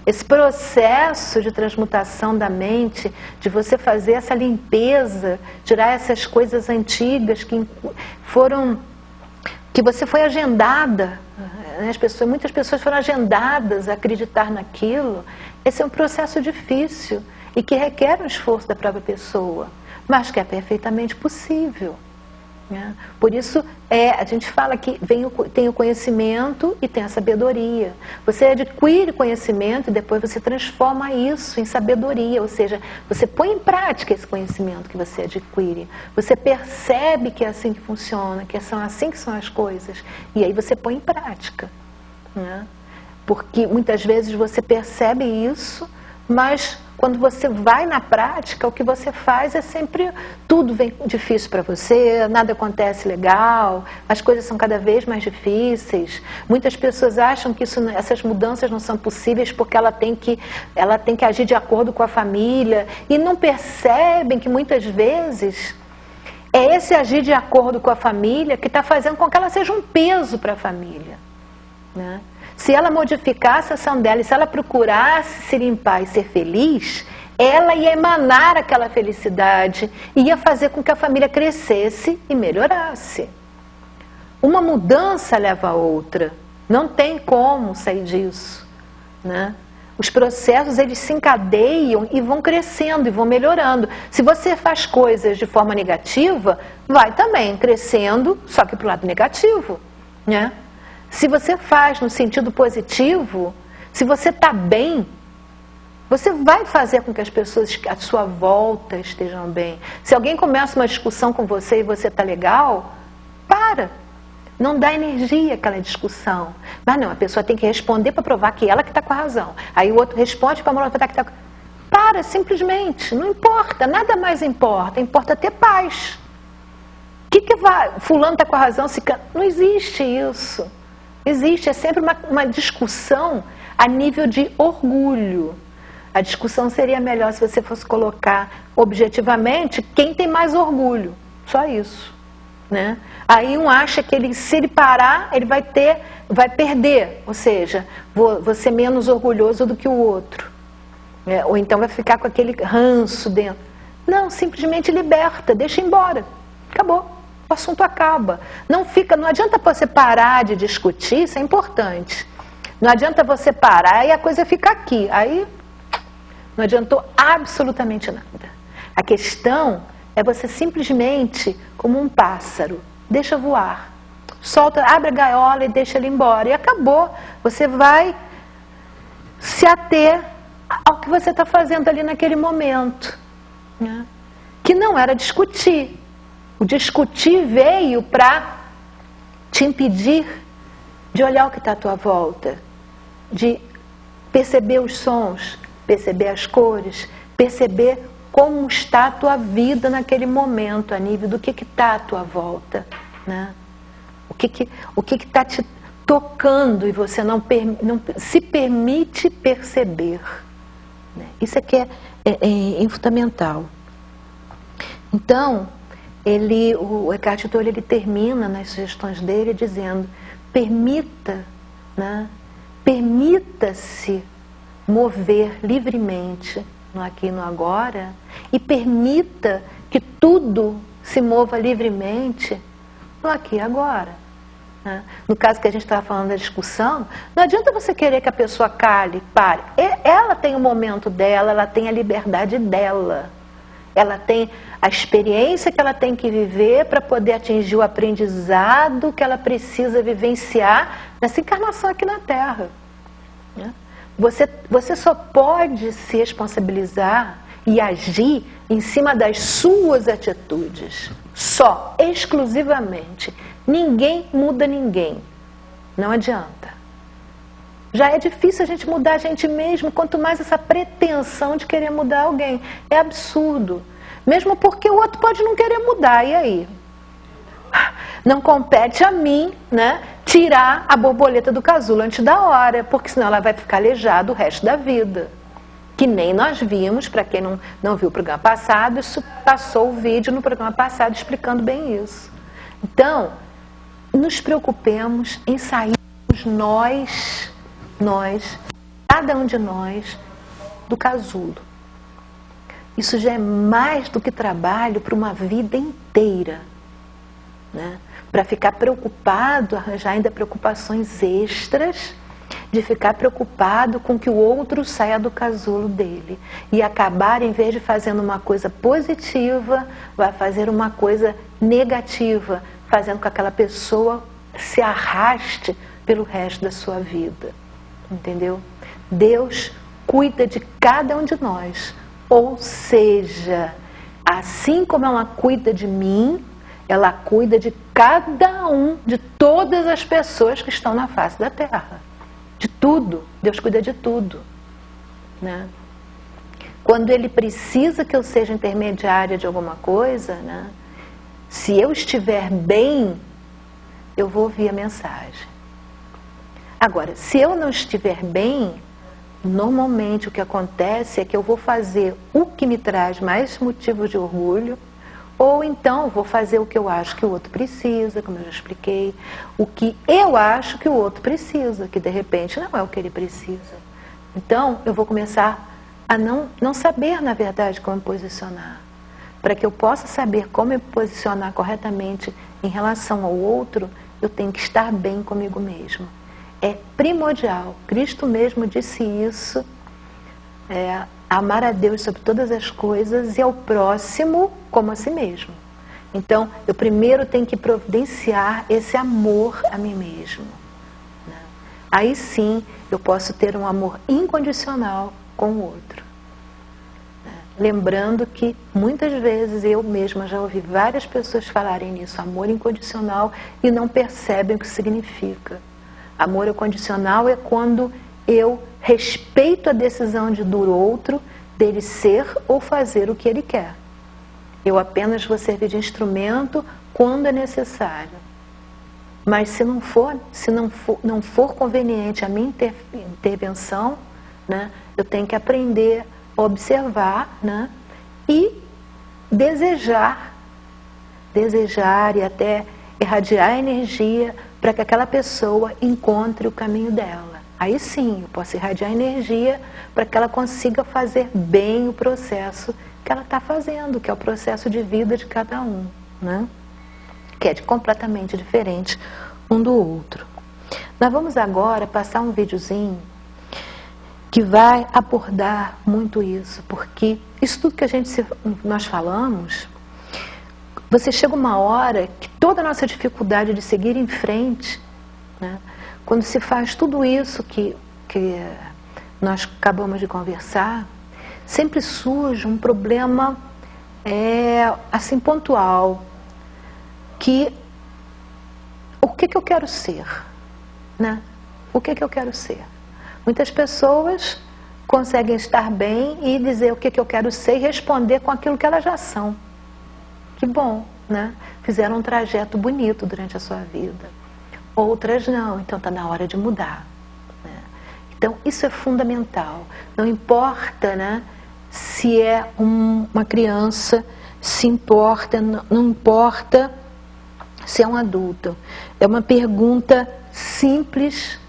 Esse processo de transmutação da mente, de você fazer essa limpeza, tirar essas coisas antigas que você foi agendada, né? Muitas pessoas foram agendadas a acreditar naquilo. Esse é um processo difícil e que requer um esforço da própria pessoa, mas que é perfeitamente possível. Por isso, a gente fala que tem o conhecimento e tem a sabedoria. Você adquire conhecimento e depois você transforma isso em sabedoria, ou seja, você põe em prática esse conhecimento que você adquire. Você percebe que é assim que funciona, que são assim que são as coisas, e aí você põe em prática, né? Porque muitas vezes você percebe isso, mas quando você vai na prática, o que você faz é sempre, tudo vem difícil para você, nada acontece legal, as coisas são cada vez mais difíceis. Muitas pessoas acham que essas mudanças não são possíveis porque ela tem que agir de acordo com a família, e não percebem que muitas vezes é esse agir de acordo com a família que está fazendo com que ela seja um peso para a família, né? Se ela modificasse a ação dela e se ela procurasse se limpar e ser feliz, ela ia emanar aquela felicidade e ia fazer com que a família crescesse e melhorasse. Uma mudança leva a outra. Não tem como sair disso, né? Os processos, eles se encadeiam e vão crescendo e vão melhorando. Se você faz coisas de forma negativa, vai também crescendo, só que para o lado negativo, né? Se você faz no sentido positivo, se você está bem, você vai fazer com que as pessoas à sua volta estejam bem. Se alguém começa uma discussão com você e você está legal, para. Não dá energia àquela discussão. Mas não, a pessoa tem que responder para provar que ela que está com a razão. Aí o outro responde para provar que está com... Para, simplesmente. Não importa, nada mais importa. Importa ter paz. O que vai? Fulano está com a razão, não existe isso. Existe, é sempre uma discussão a nível de orgulho. A discussão seria melhor se você fosse colocar objetivamente quem tem mais orgulho. Só isso, né? Aí um acha que se ele parar, ele vai perder. Ou seja, vou ser menos orgulhoso do que o outro. Ou então vai ficar com aquele ranço dentro. Não, simplesmente liberta, deixa embora. Acabou. o assunto acaba. Não adianta você parar de discutir, isso é importante. Não adianta você parar e a coisa fica aqui. Aí não adiantou absolutamente nada. A questão é você simplesmente, como um pássaro, deixa voar. Solta, abre a gaiola e deixa ele embora. E acabou. Você vai se ater ao que você está fazendo ali naquele momento, né? Que não era discutir. O discutir veio para te impedir de olhar o que está à tua volta, de perceber os sons, perceber as cores, perceber como está a tua vida naquele momento, a nível do que está à tua volta, né? O que está te tocando e você não se permite perceber, né? Isso aqui é fundamental. Então, o Eckhart Tolle, ele termina nas sugestões dele dizendo: permita-se mover livremente no aqui e no agora, e permita que tudo se mova livremente no aqui e agora, né? No caso que a gente estava falando da discussão, não adianta você querer que a pessoa cale, pare. Ela tem o momento dela, ela tem a liberdade dela, ela tem a experiência que ela tem que viver para poder atingir o aprendizado que ela precisa vivenciar nessa encarnação aqui na Terra, né? Você só pode se responsabilizar e agir em cima das suas atitudes. Só, exclusivamente. Ninguém muda ninguém. Não adianta. Já é difícil a gente mudar a gente mesmo, quanto mais essa pretensão de querer mudar alguém. É absurdo. Mesmo porque o outro pode não querer mudar, e aí? Não compete a mim, né, tirar a borboleta do casulo antes da hora, porque senão ela vai ficar aleijada o resto da vida. Que nem nós vimos, para quem não viu o programa passado, isso passou o vídeo no programa passado explicando bem isso. Então, nos preocupemos em sairmos nós, cada um de nós, do casulo. Isso já é mais do que trabalho para uma vida inteira, né? Para ficar preocupado, arranjar ainda preocupações extras, de ficar preocupado com que o outro saia do casulo dele. E acabar, em vez de fazendo uma coisa positiva, vai fazer uma coisa negativa, fazendo com que aquela pessoa se arraste pelo resto da sua vida. Entendeu? Deus cuida de cada um de nós. Ou seja, assim como ela cuida de mim, ela cuida de cada um, de todas as pessoas que estão na face da Terra. De tudo. Deus cuida de tudo, né? Quando Ele precisa que eu seja intermediária de alguma coisa, né? Se eu estiver bem, eu vou ouvir a mensagem. Agora, se eu não estiver bem, normalmente o que acontece é que eu vou fazer o que me traz mais motivos de orgulho, ou então vou fazer o que eu acho que o outro precisa, como eu já expliquei, o que eu acho que o outro precisa, que de repente não é o que ele precisa. Então eu vou começar a não saber, na verdade, como me posicionar. Para que eu possa saber como me posicionar corretamente em relação ao outro, eu tenho que estar bem comigo mesmo. É primordial. Cristo mesmo disse isso, amar a Deus sobre todas as coisas e ao próximo como a si mesmo. Então, eu primeiro tenho que providenciar esse amor a mim mesmo, né? Aí sim, eu posso ter um amor incondicional com o outro, né? Lembrando que, muitas vezes, eu mesma já ouvi várias pessoas falarem nisso, amor incondicional, e não percebem o que significa. Amor incondicional é quando eu respeito a decisão do outro, dele ser ou fazer o que ele quer. Eu apenas vou servir de instrumento quando é necessário. Mas se não for conveniente a minha intervenção, né, eu tenho que aprender a observar, né, e desejar e até irradiar energia para que aquela pessoa encontre o caminho dela. Aí sim, eu posso irradiar energia para que ela consiga fazer bem o processo que ela está fazendo, que é o processo de vida de cada um, né? que é completamente diferente um do outro. Nós vamos agora passar um videozinho que vai abordar muito isso, porque isso tudo que nós falamos, você chega uma hora que toda a nossa dificuldade de seguir em frente, né, quando se faz tudo isso que nós acabamos de conversar, sempre surge um problema assim pontual, que o que eu quero ser, né? O que eu quero ser? Muitas pessoas conseguem estar bem e dizer o que eu quero ser e responder com aquilo que elas já são. Que bom, né? Fizeram um trajeto bonito durante a sua vida. Outras não, então está na hora de mudar, né? Então isso é fundamental. Não importa, né, se é uma criança, não importa se é um adulto. É uma pergunta simples,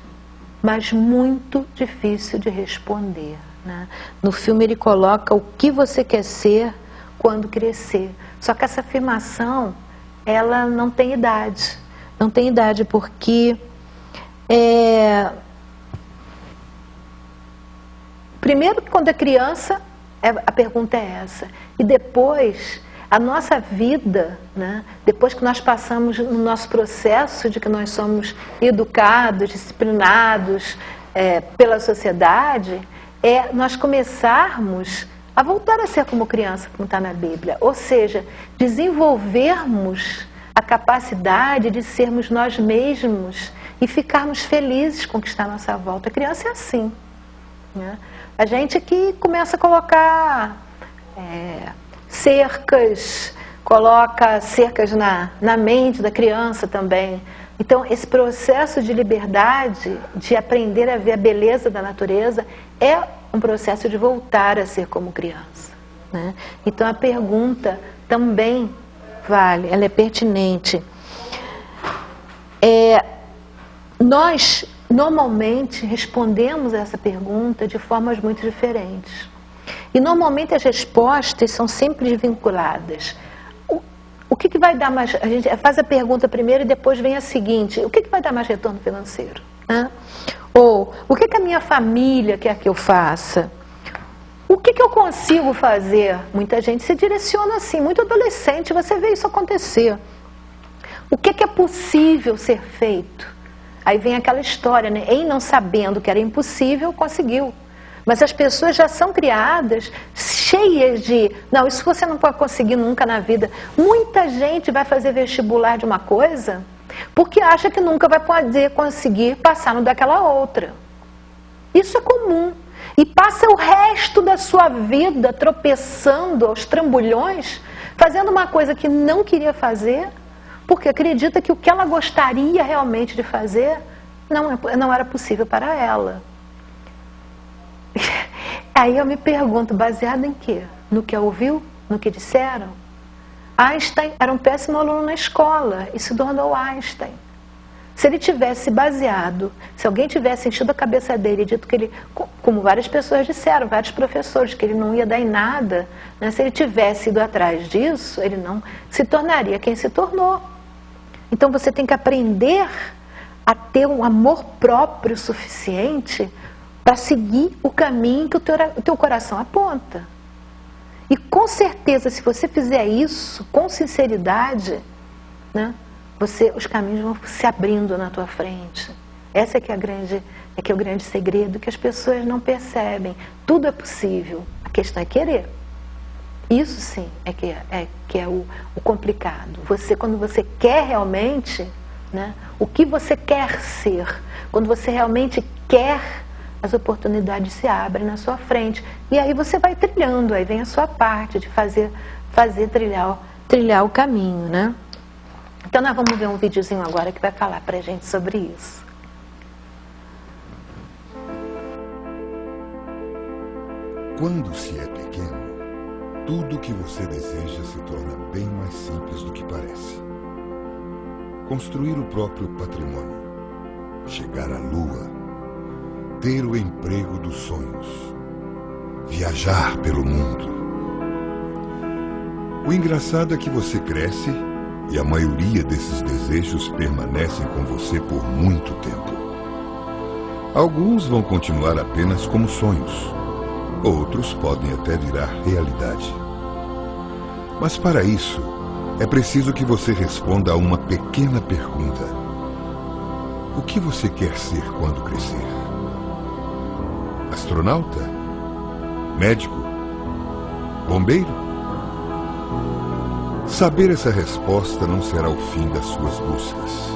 mas muito difícil de responder, né? No filme ele coloca o que você quer ser quando crescer. Só que essa afirmação, ela não tem idade. Não tem idade porque primeiro que quando é criança, a pergunta é essa. E depois, a nossa vida, né, depois que nós passamos no nosso processo de que nós somos educados, disciplinados pela sociedade, nós começarmos a voltar a ser como criança, como está na Bíblia. Ou seja, desenvolvermos a capacidade de sermos nós mesmos e ficarmos felizes com o que está à nossa volta. A criança é assim, né? A gente que começa a colocar cercas, coloca cercas na mente da criança também. Então, esse processo de liberdade, de aprender a ver a beleza da natureza, é um processo de voltar a ser como criança, né? Então, a pergunta também vale, ela é pertinente. Nós, normalmente, respondemos a essa pergunta de formas muito diferentes. E, normalmente, as respostas são sempre vinculadas. O que vai dar mais... A gente faz a pergunta primeiro e depois vem a seguinte. O que vai dar mais retorno financeiro, né? Ou, o que a minha família quer que eu faça? O que eu consigo fazer? Muita gente se direciona assim. Muito adolescente, você vê isso acontecer. O que é possível ser feito? Aí vem aquela história, né? Em não sabendo que era impossível, conseguiu. Mas as pessoas já são criadas cheias de... Não, isso você não pode conseguir nunca na vida. Muita gente vai fazer vestibular de uma coisa porque acha que nunca vai poder conseguir passar no daquela outra. Isso é comum. E passa o resto da sua vida tropeçando aos trambolhões, fazendo uma coisa que não queria fazer, porque acredita que o que ela gostaria realmente de fazer não era possível para ela. Aí eu me pergunto, baseado em quê? No que ouviu? No que disseram? Einstein era um péssimo aluno na escola e se tornou Einstein. Se ele tivesse baseado, se alguém tivesse enchido a cabeça dele e dito que ele, como várias pessoas disseram, vários professores, que ele não ia dar em nada, né? Se ele tivesse ido atrás disso, ele não se tornaria quem se tornou. Então você tem que aprender a ter um amor próprio suficiente para seguir o caminho que o teu coração aponta. E com certeza, se você fizer isso com sinceridade, né, os caminhos vão se abrindo na tua frente. Esse é que é o grande segredo que as pessoas não percebem. Tudo é possível. A questão é querer. Isso sim é que é o complicado. Quando você quer realmente, né, o que você quer ser, quando você realmente quer, as oportunidades se abrem na sua frente. E aí você vai trilhando, aí vem a sua parte de fazer trilhar o caminho, né? Então nós vamos ver um videozinho agora que vai falar pra gente sobre isso. Quando se é pequeno, tudo que você deseja se torna bem mais simples do que parece. Construir o próprio patrimônio, chegar à lua, ter o emprego dos sonhos, viajar pelo mundo. O engraçado é que você cresce E a maioria desses desejos permanecem com você por muito tempo. Alguns vão continuar apenas como sonhos. Outros podem até virar realidade. Mas para isso, é preciso que você responda a uma pequena pergunta. O que você quer ser quando crescer? Astronauta? Médico? Bombeiro? Saber essa resposta não será o fim das suas buscas,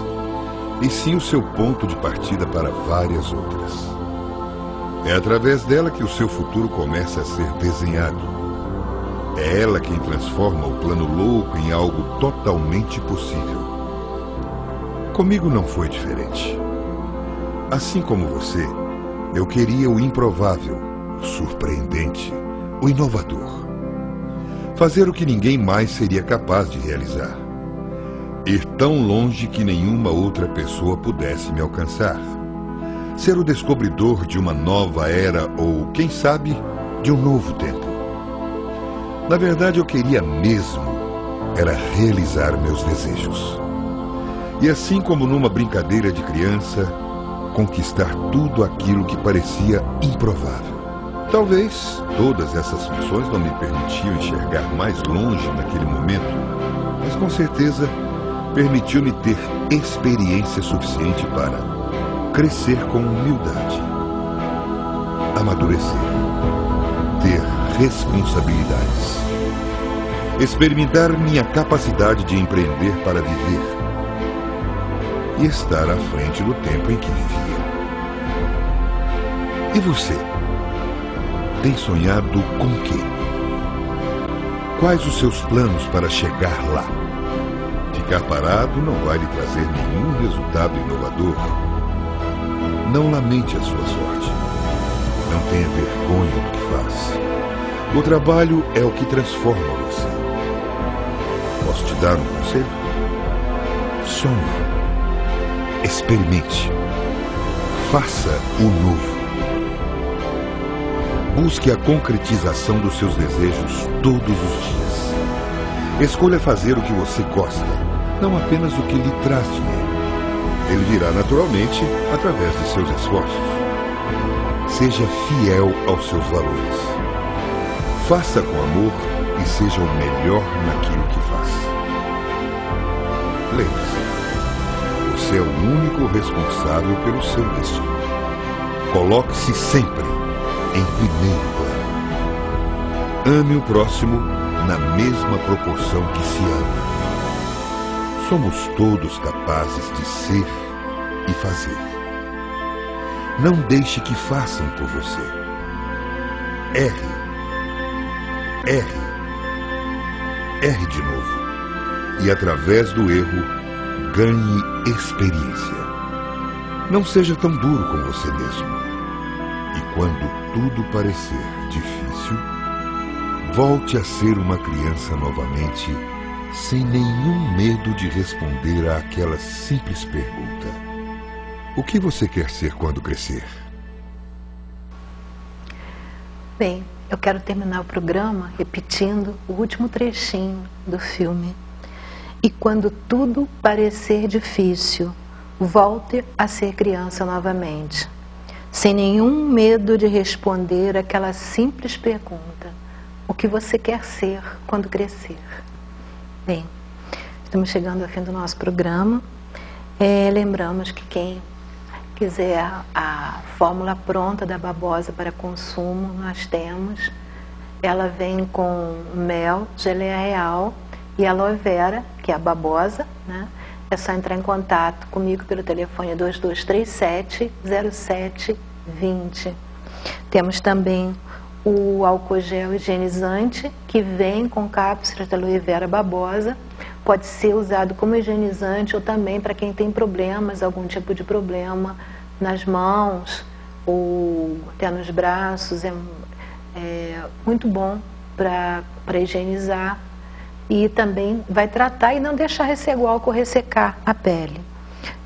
e sim o seu ponto de partida para várias outras. É através dela que o seu futuro começa a ser desenhado. É ela quem transforma o plano louco em algo totalmente possível. Comigo não foi diferente. Assim como você, eu queria o improvável, o surpreendente, o inovador. Fazer o que ninguém mais seria capaz de realizar. Ir tão longe que nenhuma outra pessoa pudesse me alcançar. Ser o descobridor de uma nova era ou, quem sabe, de um novo tempo. Na verdade, eu queria mesmo era realizar meus desejos. E assim como numa brincadeira de criança, conquistar tudo aquilo que parecia improvável. Talvez todas essas funções não me permitiam enxergar mais longe naquele momento, mas com certeza permitiu-me ter experiência suficiente para crescer com humildade, amadurecer, ter responsabilidades, experimentar minha capacidade de empreender para viver e estar à frente do tempo em que vivia. E você? Tem sonhado com o quê? Quais os seus planos para chegar lá? Ficar parado não vai lhe trazer nenhum resultado inovador. Não lamente a sua sorte. Não tenha vergonha do que faz. O trabalho é o que transforma você. Posso te dar um conselho? Sonhe. Experimente. Faça o novo. Busque a concretização dos seus desejos todos os dias. Escolha fazer o que você gosta, não apenas o que lhe traz dinheiro. Ele virá naturalmente através de seus esforços. Seja fiel aos seus valores. Faça com amor e seja o melhor naquilo que faz. Lembre-se, você é o único responsável pelo seu destino. Coloque-se sempre em primeiro plano. Ame o próximo na mesma proporção que se ama. Somos todos capazes de ser e fazer. Não deixe que façam por você. Erre. Erre. Erre de novo. E através do erro, ganhe experiência. Não seja tão duro com você mesmo. E quando tudo parecer difícil, volte a ser uma criança novamente, sem nenhum medo de responder àquela simples pergunta: o que você quer ser quando crescer? Bem, eu quero terminar o programa repetindo o último trechinho do filme. E quando tudo parecer difícil, volte a ser criança novamente, sem nenhum medo de responder aquela simples pergunta: o que você quer ser quando crescer? Bem, estamos chegando ao fim do nosso programa. Lembramos que quem quiser a fórmula pronta da babosa para consumo, nós temos. Ela vem com mel, geleia real e aloe vera, que é a babosa, né? É só entrar em contato comigo pelo telefone 2237-0720. Temos também o álcool gel higienizante, que vem com cápsulas da aloe vera babosa. Pode ser usado como higienizante ou também para quem tem problemas, algum tipo de problema nas mãos ou até nos braços. É muito bom para higienizar. E também vai tratar e não deixar ressecar o álcool ressecar a pele.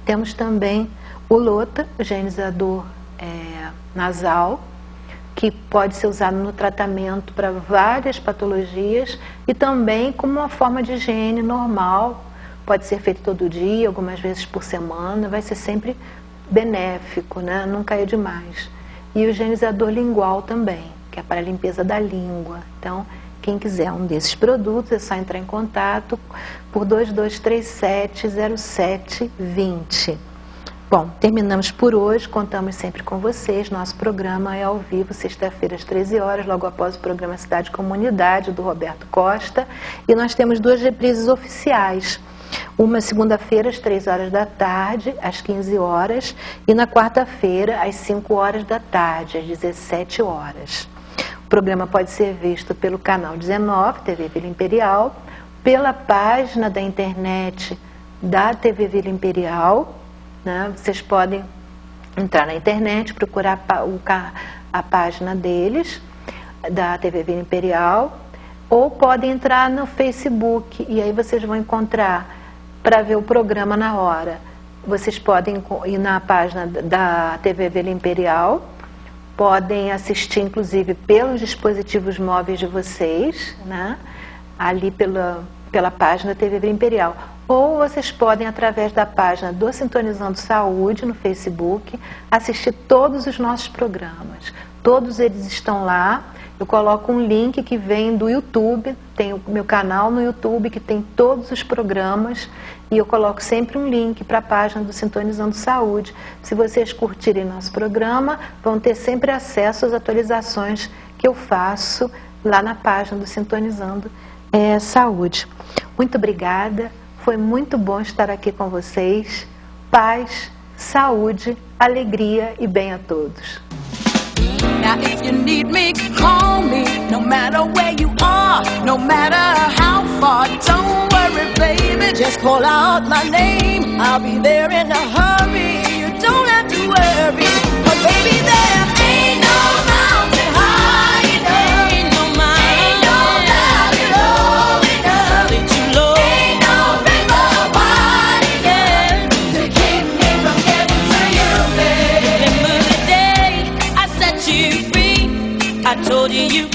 Temos também o Lota, higienizador nasal, que pode ser usado no tratamento para várias patologias e também como uma forma de higiene normal, pode ser feito todo dia, algumas vezes por semana, vai ser sempre benéfico, né? Nunca é demais. E o higienizador lingual também, que é para a limpeza da língua. Então, quem quiser um desses produtos, é só entrar em contato por 2237-0720. Bom, terminamos por hoje, contamos sempre com vocês. Nosso programa é ao vivo, sexta-feira às 13 horas, logo após o programa Cidade e Comunidade, do Roberto Costa. E nós temos 2 reprises oficiais. Uma segunda-feira, às 3 horas da tarde, às 15 horas, e na quarta-feira, às 5 horas da tarde, às 17 horas. O programa pode ser visto pelo canal 19, TV Vila Imperial, pela página da internet da TV Vila Imperial, né? Vocês podem entrar na internet, procurar a página deles, da TV Vila Imperial, ou podem entrar no Facebook, e aí vocês vão encontrar para ver o programa na hora. Vocês podem ir na página da TV Vila Imperial, podem assistir inclusive pelos dispositivos móveis de vocês, né? Ali pela página da TV Vila Imperial. Ou vocês podem, através da página do Sintonizando Saúde, no Facebook, assistir todos os nossos programas. Todos eles estão lá. Eu coloco um link que vem do YouTube, tem o meu canal no YouTube que tem todos os programas, e eu coloco sempre um link para a página do Sintonizando Saúde. Se vocês curtirem nosso programa, vão ter sempre acesso às atualizações que eu faço lá na página do Sintonizando Saúde. Muito obrigada, foi muito bom estar aqui com vocês. Paz, saúde, alegria e bem a todos. Now if you need me, call me, no matter where you are, no matter how far. Don't worry, baby, just call out my name. I'll be there in a hurry, you don't have to worry. But baby, there ain't no mountain high enough, ain't no valley low enough, too low, ain't no river wide enough to keep me from getting to you, baby. Remember the day I set you free, I told you you